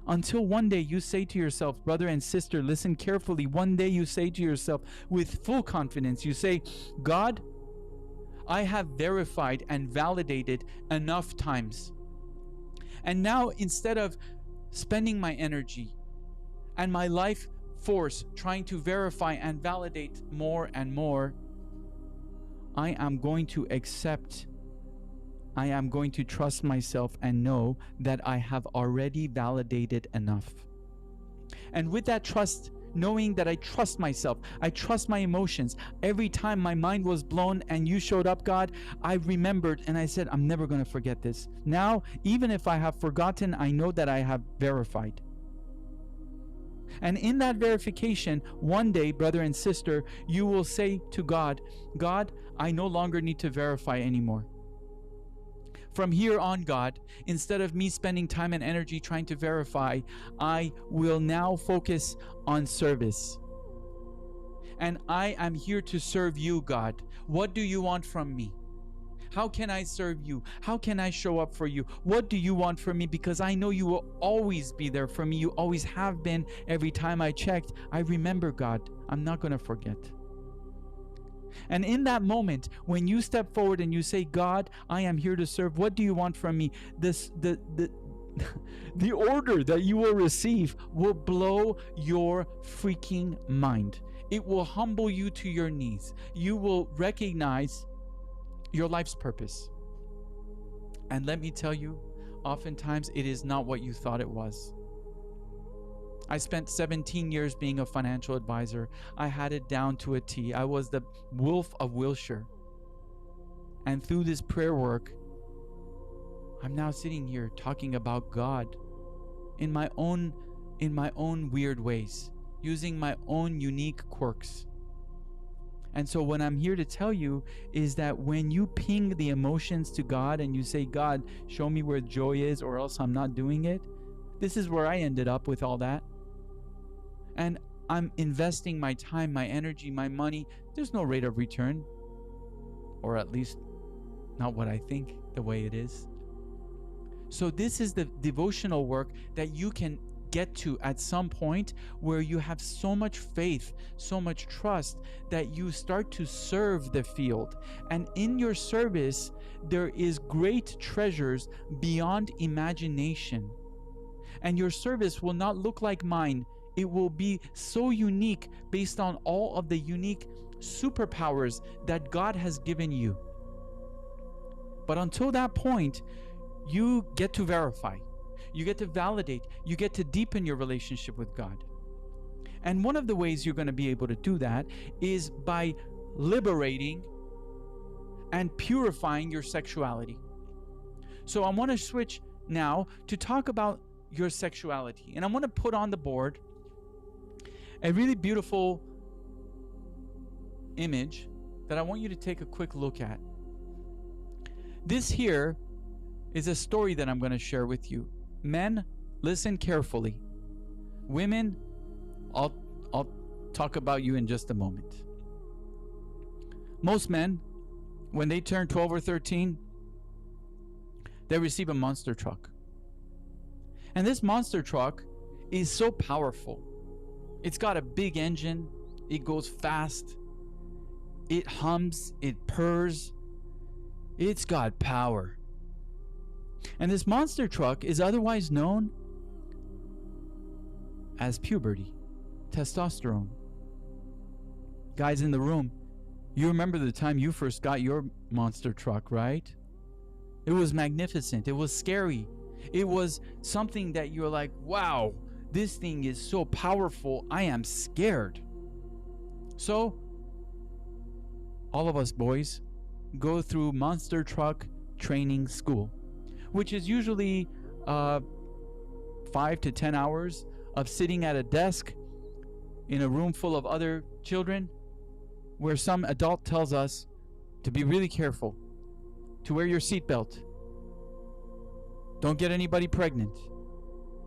A: until one day you say to yourself, brother and sister, listen carefully. One day you say to yourself with full confidence, you say, God, I have verified and validated enough times. And now, instead of spending my energy and my life force trying to verify and validate more and more, I am going to accept, I am going to trust myself and know that I have already validated enough. And with that trust, knowing that I trust myself, I trust my emotions. Every time my mind was blown and you showed up, God, I remembered and I said, I'm never going to forget this. Now, even if I have forgotten, I know that I have verified. And in that verification, one day, brother and sister, you will say to God, God, I no longer need to verify anymore. From here on, God, instead of me spending time and energy trying to verify, I will now focus on service. And I am here to serve you, God. What do you want from me? How can I serve you? How can I show up for you? What do you want from me? Because I know you will always be there for me. You always have been. Every time I checked, I remember, God. I'm not going to forget. And in that moment, when you step forward and you say, God, I am here to serve, what do you want from me? The order that you will receive will blow your freaking mind. It will humble you to your knees. You will recognize your life's purpose. And let me tell you, oftentimes it is not what you thought it was. I spent 17 years being a financial advisor. I had it down to a T. I was the Wolf of Wilshire. And through this prayer work, I'm now sitting here talking about God in my own weird ways, using my own unique quirks. And so what I'm here to tell you is that when you ping the emotions to God and you say, God, show me where joy is or else I'm not doing it, this is where I ended up with all that. And I'm investing my time, my energy, my money. There's no rate of return, or at least not what I think the way it is. So this is the devotional work that you can get to at some point where you have so much faith, so much trust that you start to serve the field. And in your service, there is great treasures beyond imagination. And your service will not look like mine. It will be so unique based on all of the unique superpowers that God has given you. But until that point, you get to verify. You get to validate. You get to deepen your relationship with God. And one of the ways you're going to be able to do that is by liberating and purifying your sexuality. So I want to switch now to talk about your sexuality. And I want to put on the board a really beautiful image that I want you to take a quick look at. This here is a story that I'm going to share with you. Men, listen carefully. Women, I'll talk about you in just a moment. Most men, when they turn 12 or 13, they receive a monster truck. And this monster truck is so powerful. It's got a big engine. It goes fast. It hums. It purrs. It's got power. And this monster truck is otherwise known as puberty, testosterone. Guys in the room, you remember the time you first got your monster truck, right? It was magnificent. It was scary. It was something that you're like, wow, this thing is so powerful. I am scared. So, all of us boys go through monster truck training school, which is usually 5 to 10 hours of sitting at a desk in a room full of other children where some adult tells us to be really careful, to wear your seatbelt, don't get anybody pregnant,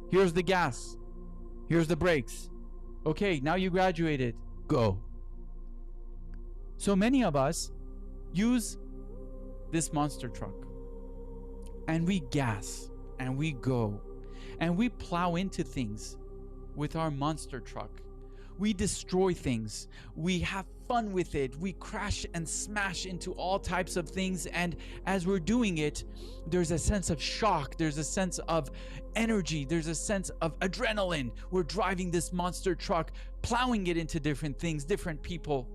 A: here's the gas, here's the brakes, okay, now you graduated, go. So many of us use this monster truck and we gas and we go and we plow into things with our monster truck. We destroy things. We have fun with it. We crash and smash into all types of things. And as we're doing it, there's a sense of shock. There's a sense of energy. There's a sense of adrenaline. We're driving this monster truck, plowing it into different things, different people.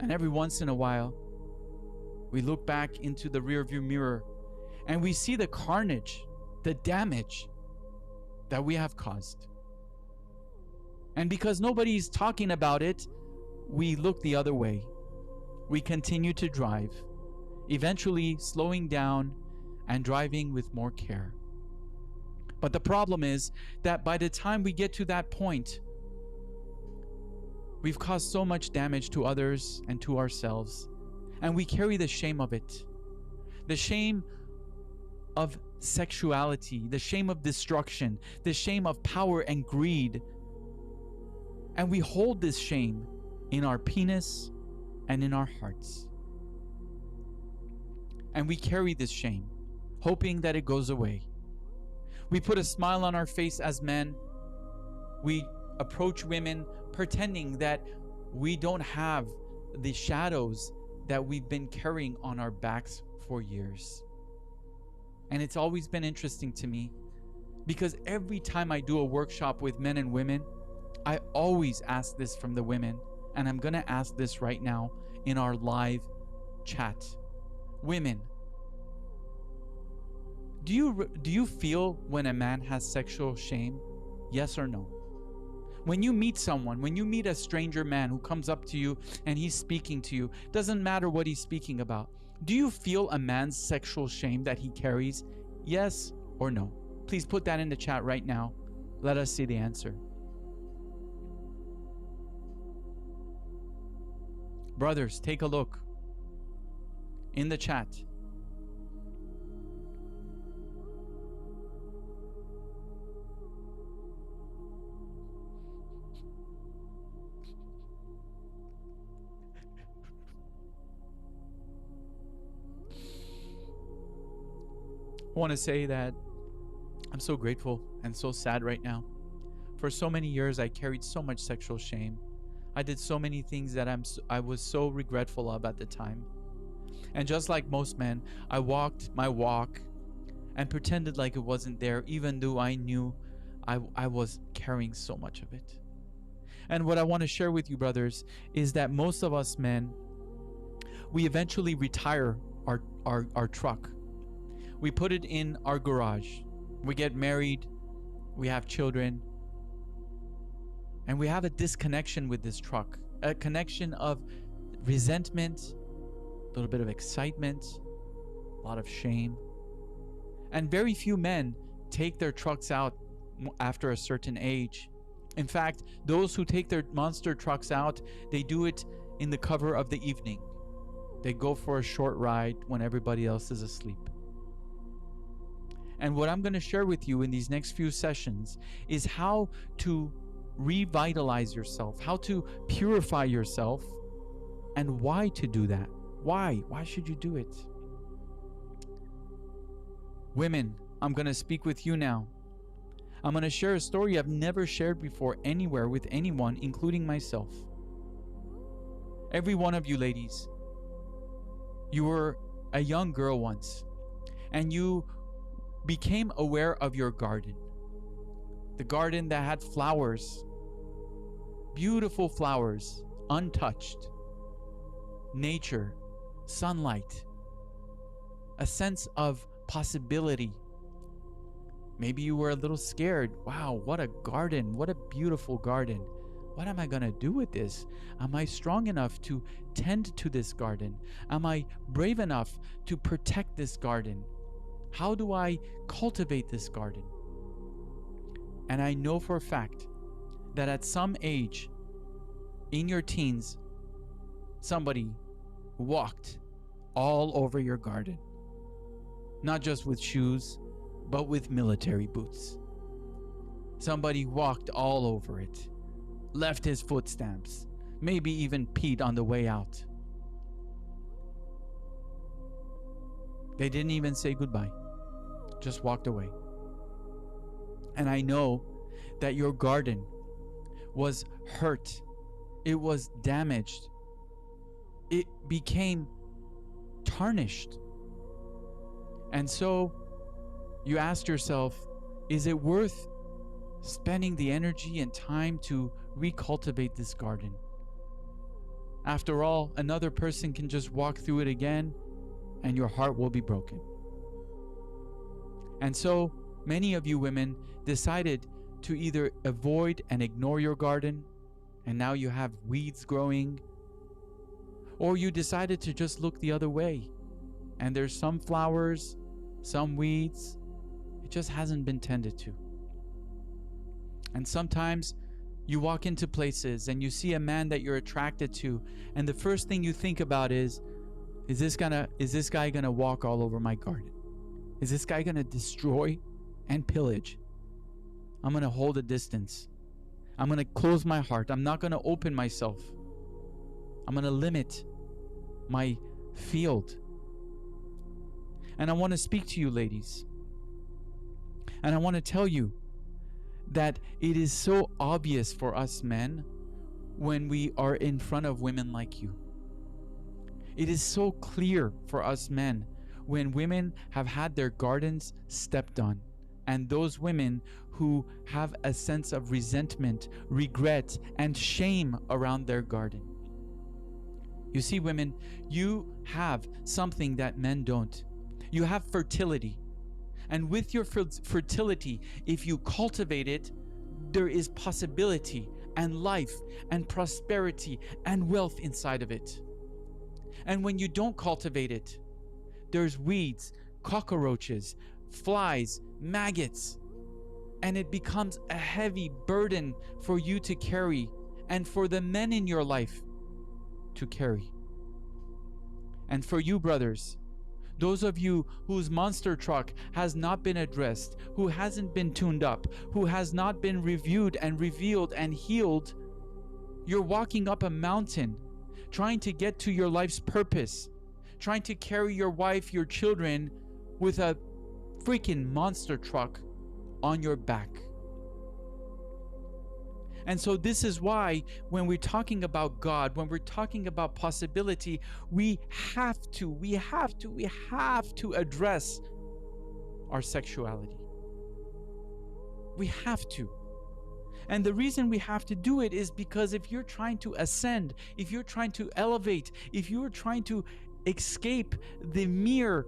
A: And every once in a while, we look back into the rearview mirror and we see the carnage, the damage that we have caused. And because nobody's talking about it, we look the other way. We continue to drive, eventually slowing down and driving with more care. But the problem is that by the time we get to that point, we've caused so much damage to others and to ourselves, and we carry the shame of it. The shame of sexuality, the shame of destruction, the shame of power and greed. And we hold this shame in our penis and in our hearts. And we carry this shame, hoping that it goes away. We put a smile on our face as men. We approach women pretending that we don't have the shadows that we've been carrying on our backs for years. And it's always been interesting to me because every time I do a workshop with men and women, I always ask this from the women, and I'm going to ask this right now in our live chat. Women, do you feel when a man has sexual shame? Yes or no? When you meet someone, when you meet a stranger man who comes up to you and he's speaking to you, doesn't matter what he's speaking about, do you feel a man's sexual shame that he carries? Yes or no? Please put that in the chat right now. Let us see the answer. Brothers, take a look in the chat. I want to say that I'm so grateful and so sad right now. For so many years, I carried so much sexual shame. I did so many things that I was so regretful of at the time. And just like most men, I walked my walk and pretended like it wasn't there, even though I knew I was carrying so much of it. And what I want to share with you, brothers, is that most of us men, we eventually retire our truck. We put it in our garage. We get married. We have children. And we have a disconnection with this truck, a connection of resentment, a little bit of excitement, a lot of shame. And very few men take their trucks out after a certain age. In fact, those who take their monster trucks out, they do it in the cover of the evening. They go for a short ride when everybody else is asleep. And what I'm going to share with you in these next few sessions is how to revitalize yourself, how to purify yourself, and why to do that. Why should you do it? Women, I'm going to speak with you now. I'm going to share a story I've never shared before anywhere with anyone, including myself. Every one of you ladies, you were a young girl once, and you became aware of your garden. The garden that had flowers, beautiful flowers, untouched, nature, sunlight, a sense of possibility. Maybe you were a little scared. Wow, what a garden, what a beautiful garden. What am I going to do with this? Am I strong enough to tend to this garden? Am I brave enough to protect this garden? How do I cultivate this garden? And I know for a fact that at some age in your teens, somebody walked all over your garden. Not just with shoes, but with military boots. Somebody walked all over it, left his footsteps, maybe even peed on the way out. They didn't even say goodbye, just walked away. And I know that your garden was hurt, it was damaged, it became tarnished. And so you asked yourself, is it worth spending the energy and time to recultivate this garden? After all, another person can just walk through it again and your heart will be broken. And so many of you women decided to either avoid and ignore your garden, and now you have weeds growing, or you decided to just look the other way, and there's some flowers, some weeds, it just hasn't been tended to. And sometimes you walk into places and you see a man that you're attracted to, and the first thing you think about is this guy gonna walk all over my garden? Is this guy gonna destroy and pillage? I'm gonna hold a distance. I'm gonna close my heart. I'm not gonna open myself. I'm gonna limit my field. And I want to speak to you, ladies. And I want to tell you that it is so obvious for us men when we are in front of women like you. It is so clear for us men when women have had their gardens stepped on, and those women who have a sense of resentment, regret, and shame around their garden. You see, women, you have something that men don't. You have fertility. And with your fertility, if you cultivate it, there is possibility and life and prosperity and wealth inside of it. And when you don't cultivate it, there's weeds, cockroaches, flies, maggots, and it becomes a heavy burden for you to carry and for the men in your life to carry. And for you, brothers, those of you whose monster truck has not been addressed, who hasn't been tuned up, who has not been reviewed and revealed and healed, you're walking up a mountain trying to get to your life's purpose, trying to carry your wife, your children with a freaking monster truck on your back. And so this is why when we're talking about God, when we're talking about possibility, we have to address our sexuality. We have to. And the reason we have to do it is because if you're trying to ascend, if you're trying to elevate, if you're trying to escape the mere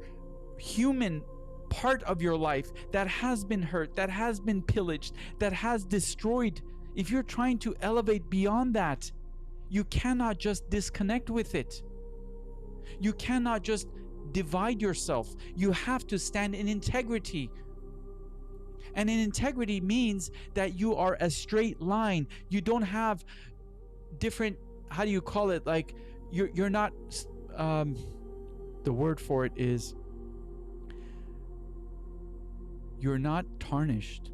A: human part of your life that has been hurt, that has been pillaged, that has destroyed, if you're trying to elevate beyond that, you cannot just disconnect with it. You cannot just divide yourself. You have to stand in integrity. And in integrity means that you are a straight line. You don't have different, how do you call it? Like you're not, the word for it is, you're not tarnished.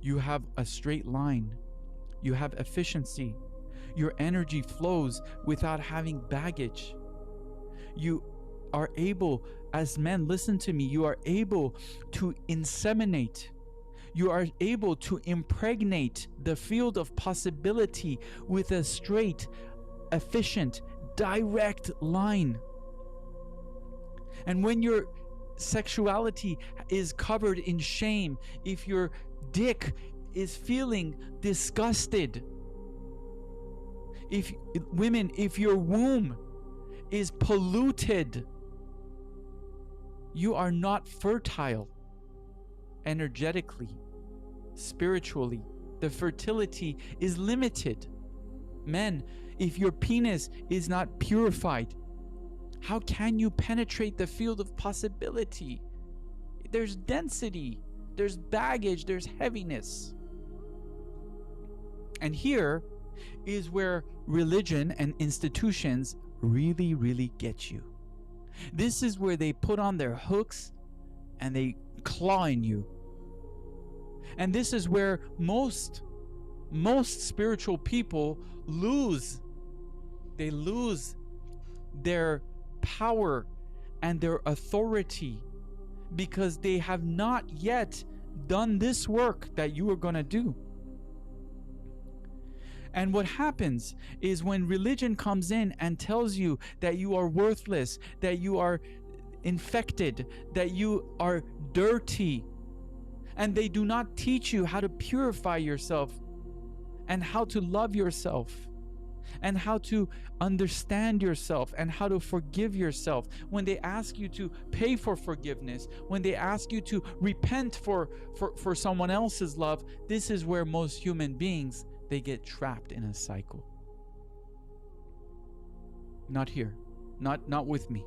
A: You have a straight line. You have efficiency. Your energy flows without having baggage. You are able, as men, listen to me, you are able to inseminate. You are able to impregnate the field of possibility with a straight, efficient, direct line. And when your sexuality is covered in shame, if your dick is feeling disgusted, if women, if your womb is polluted, you are not fertile energetically, spiritually. The fertility is limited. Men, if your penis is not purified, how can you penetrate the field of possibility? There's density, there's baggage, there's heaviness. And here is where religion and institutions really get you. This is where they put on their hooks and they claw in you. And this is where most spiritual people lose. They lose their power and their authority because they have not yet done this work that you are going to do. And what happens is when religion comes in and tells you that you are worthless, that you are infected, that you are dirty, and they do not teach you how to purify yourself and how to love yourself and how to understand yourself and how to forgive yourself. When they ask you to pay for forgiveness, when they ask you to repent for someone else's love, this is where most human beings, they get trapped in a cycle. Not here, not with me,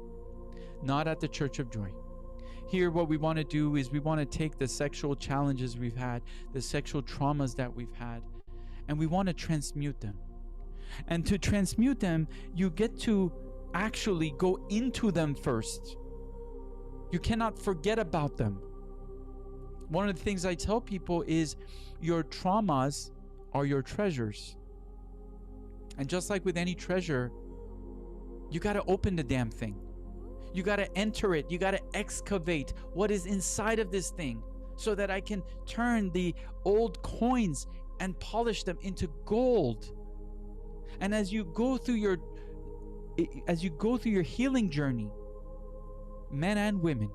A: not at the Church of Joy. Here, what we want to do is we want to take the sexual challenges we've had, the sexual traumas that we've had, and we want to transmute them. And to transmute them, you get to actually go into them first. You cannot forget about them. One of the things I tell people is your traumas are your treasures. And just like with any treasure, you got to open the damn thing. You got to enter it. You got to excavate what is inside of this thing so that I can turn the old coins and polish them into gold. And as you go through your healing journey, men and women,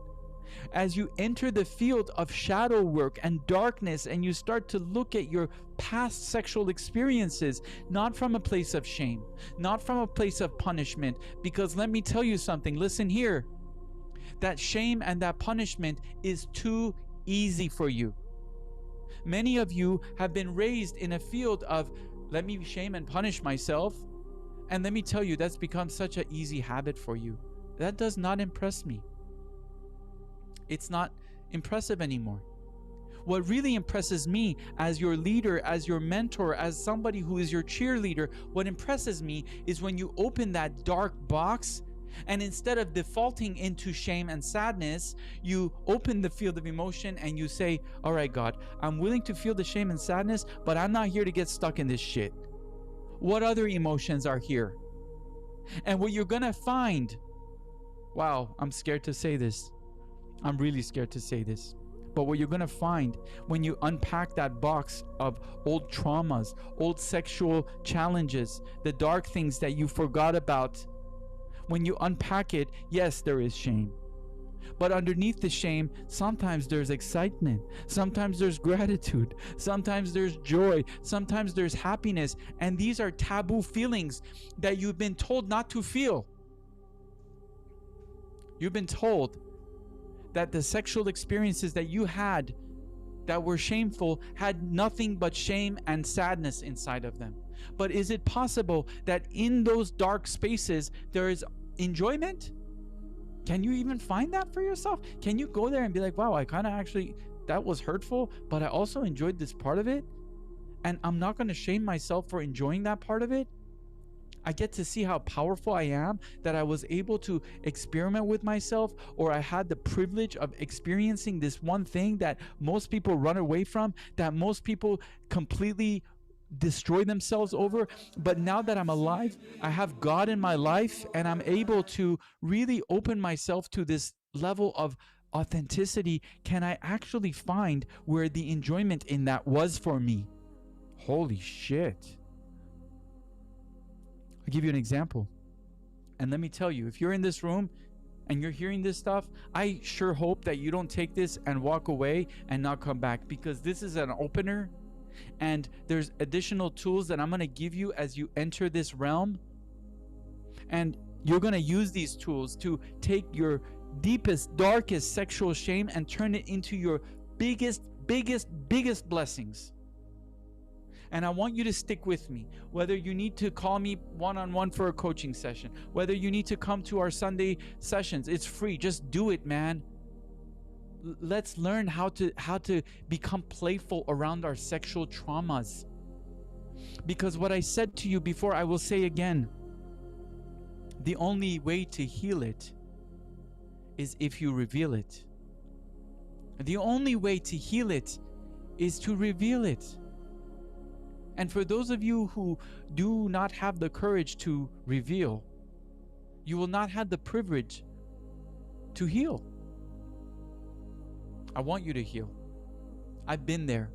A: as you enter the field of shadow work and darkness, and you start to look at your past sexual experiences, not from a place of shame, not from a place of punishment, because let me tell you something, listen here, that shame and that punishment is too easy for you. Many of you have been raised in a field of, let me shame and punish myself, and let me tell you, that's become such an easy habit for you. That does not impress me. It's not impressive anymore. What really impresses me as your leader, as your mentor, as somebody who is your cheerleader, what impresses me is when you open that dark box, and instead of defaulting into shame and sadness, you open the field of emotion and you say, all right, God, I'm willing to feel the shame and sadness, but I'm not here to get stuck in this shit. What other emotions are here? And what you're gonna find, wow, I'm scared to say this. I'm really scared to say this. But what you're going to find when you unpack that box of old traumas, old sexual challenges, the dark things that you forgot about, when you unpack it, yes, there is shame. But underneath the shame, sometimes there's excitement. Sometimes there's gratitude. Sometimes there's joy. Sometimes there's happiness. And these are taboo feelings that you've been told not to feel. You've been told that the sexual experiences that you had that were shameful had nothing but shame and sadness inside of them. But is it possible that in those dark spaces there is enjoyment? Can you even find that for yourself? Can you go there and be like, wow, I kind of actually, that was hurtful, but I also enjoyed this part of it, and I'm not going to shame myself for enjoying that part of it? I get to see how powerful I am, that I was able to experiment with myself, or I had the privilege of experiencing this one thing that most people run away from, that most people completely destroy themselves over. But now that I'm alive, I have God in my life, and I'm able to really open myself to this level of authenticity. Can I actually find where the enjoyment in that was for me? Holy shit. I'll give you an example. And let me tell you, if you're in this room and you're hearing this stuff, I sure hope that you don't take this and walk away and not come back, because this is an opener, and there's additional tools that I'm going to give you as you enter this realm. And you're going to use these tools to take your deepest, darkest sexual shame and turn it into your biggest blessings. And I want you to stick with me, whether you need to call me one-on-one for a coaching session, whether you need to come to our Sunday sessions. It's free. Just do it, man. Let's learn how to become playful around our sexual traumas. Because what I said to you before, I will say again. The only way to heal it is if you reveal it. The only way to heal it is to reveal it. And for those of you who do not have the courage to reveal, you will not have the privilege to heal. I want you to heal. I've been there.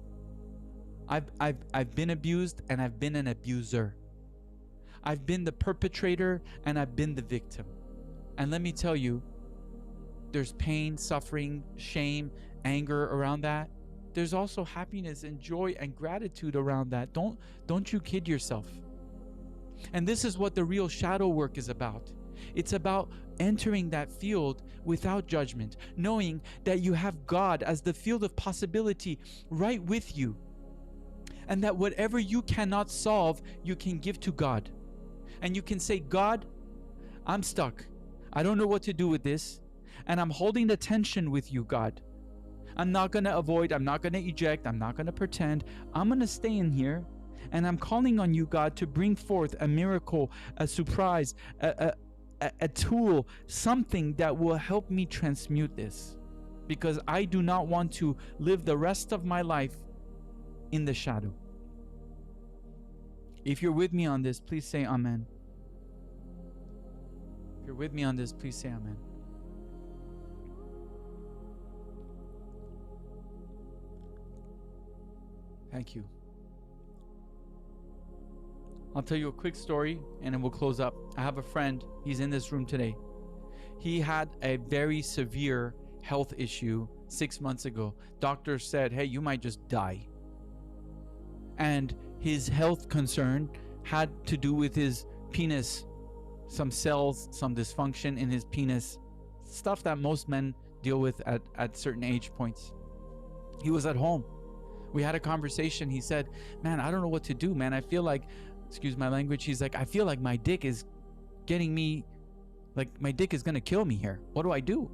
A: I've been abused, and I've been an abuser. I've been the perpetrator, and I've been the victim. And let me tell you, there's pain, suffering, shame, anger around that. There's also happiness and joy and gratitude around that. Don't you kid yourself. And this is what the real shadow work is about. It's about entering that field without judgment, knowing that you have God as the field of possibility right with you, and that whatever you cannot solve, you can give to God. And you can say, God, I'm stuck. I don't know what to do with this, and I'm holding the tension with you, God. I'm not going to avoid, I'm not going to eject, I'm not going to pretend. I'm going to stay in here, and I'm calling on you, God, to bring forth a miracle, a surprise, a tool, something that will help me transmute this, because I do not want to live the rest of my life in the shadow. If you're with me on this, please say amen. If you're with me on this, please say amen. Thank you. I'll tell you a quick story and then we'll close up. I have a friend. He's in this room today. He had a very severe health issue 6 months ago. Doctors said, hey, you might just die. And his health concern had to do with his penis, some cells, some dysfunction in his penis, stuff that most men deal with at certain age points. He was at home. We had a conversation. He said, man, I don't know what to do, man. I feel like, excuse my language, he's like, I feel like my dick is getting me, like my dick is gonna kill me here. What do I do?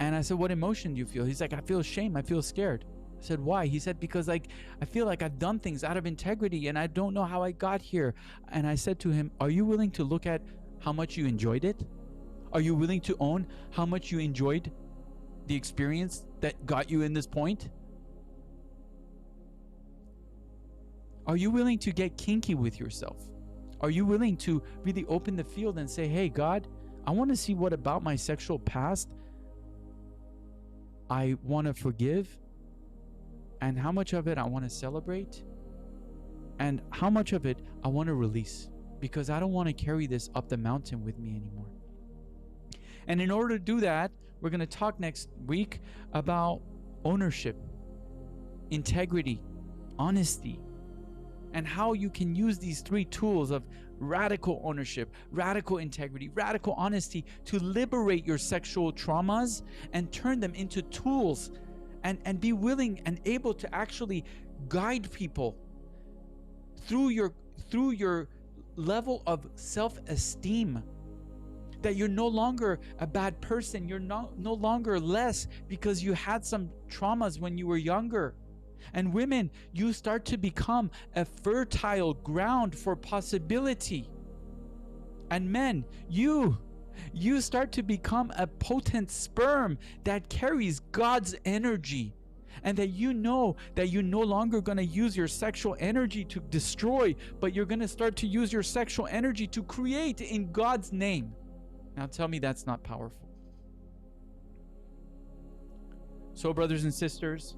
A: And I said, what emotion do you feel? He's like, I feel shame, I feel scared. I said, why? He said, because like I feel like I've done things out of integrity and I don't know how I got here. And I said to him, are you willing to look at how much you enjoyed it? Are you willing to own how much you enjoyed the experience that got you in this point? Are you willing to get kinky with yourself? Are you willing to really open the field and say, hey, God, I want to see what about my sexual past I want to forgive, and how much of it I want to celebrate, and how much of it I want to release, because I don't want to carry this up the mountain with me anymore. And in order to do that, we're going to talk next week about ownership, integrity, honesty, and how you can use these three tools of radical ownership, radical integrity, radical honesty to liberate your sexual traumas and turn them into tools, and be willing and able to actually guide people through your level of self-esteem, that you're no longer a bad person, you're no longer less because you had some traumas when you were younger. And women, you start to become a fertile ground for possibility. And men, you start to become a potent sperm that carries God's energy. And that you know that you're no longer going to use your sexual energy to destroy, but you're going to start to use your sexual energy to create in God's name. Now tell me that's not powerful. So, brothers and sisters,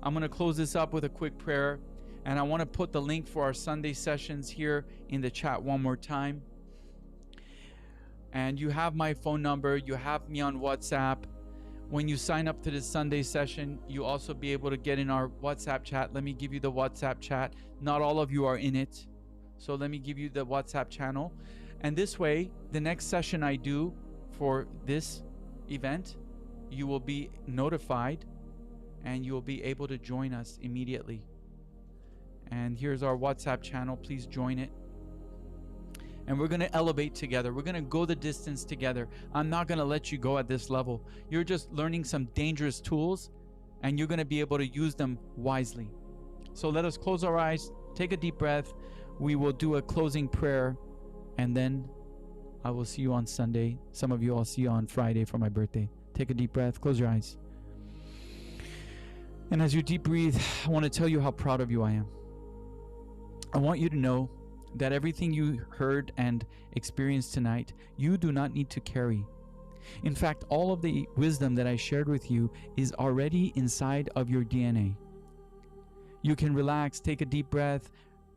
A: I'm going to close this up with a quick prayer, and I want to put the link for our Sunday sessions here in the chat one more time. And you have my phone number, you have me on WhatsApp. When you sign up to this Sunday session, you'll also be able to get in our WhatsApp chat. Let me give you the WhatsApp chat. Not all of you are in it, so let me give you the WhatsApp channel. And this way, the next session I do for this event, you will be notified and you'll be able to join us immediately. And here's our WhatsApp channel. Please join it. And we're going to elevate together. We're going to go the distance together. I'm not going to let you go at this level. You're just learning some dangerous tools, and you're going to be able to use them wisely. So let us close our eyes, take a deep breath. We will do a closing prayer, and then I will see you on Sunday. Some of you I'll see you on Friday for my birthday. Take a deep breath, close your eyes. And as you deep breathe, I want to tell you how proud of you I am. I want you to know that everything you heard and experienced tonight, you do not need to carry. In fact, all of the wisdom that I shared with you is already inside of your DNA. You can relax, take a deep breath,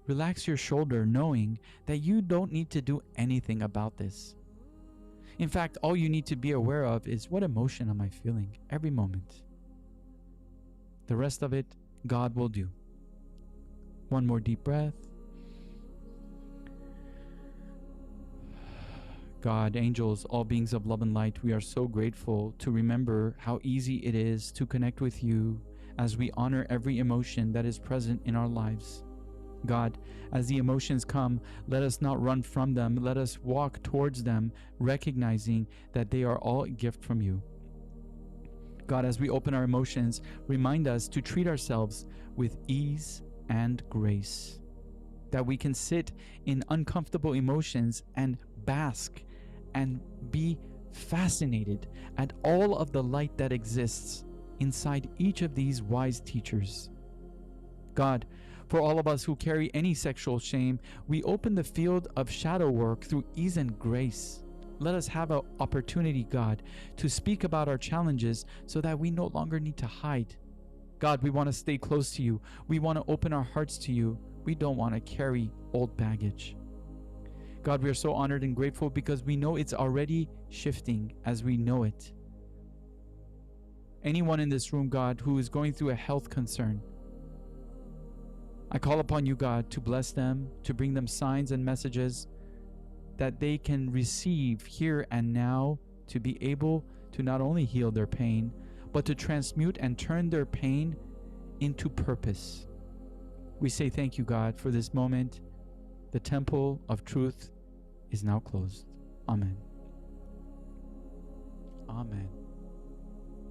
A: relax your shoulder, knowing that you don't need to do anything about this. In fact, all you need to be aware of is, what emotion am I feeling every moment? The rest of it, God will do. One more deep breath. God, angels, all beings of love and light, we are so grateful to remember how easy it is to connect with you as we honor every emotion that is present in our lives. God, as the emotions come, let us not run from them. Let us walk towards them, recognizing that they are all a gift from you. God, as we open our emotions, remind us to treat ourselves with ease and grace, that we can sit in uncomfortable emotions and bask and be fascinated at all of the light that exists inside each of these wise teachers. God, for all of us who carry any sexual shame, we open the field of shadow work through ease and grace. Let us have an opportunity, God, to speak about our challenges so that we no longer need to hide. God, we want to stay close to you. We want to open our hearts to you. We don't want to carry old baggage. God, we are so honored and grateful because we know it's already shifting as we know it. Anyone in this room, God, who is going through a health concern, I call upon you, God, to bless them, to bring them signs and messages that they can receive here and now to be able to not only heal their pain, but to transmute and turn their pain into purpose. We say thank you, God, for this moment. The temple of truth is now closed. Amen. Amen.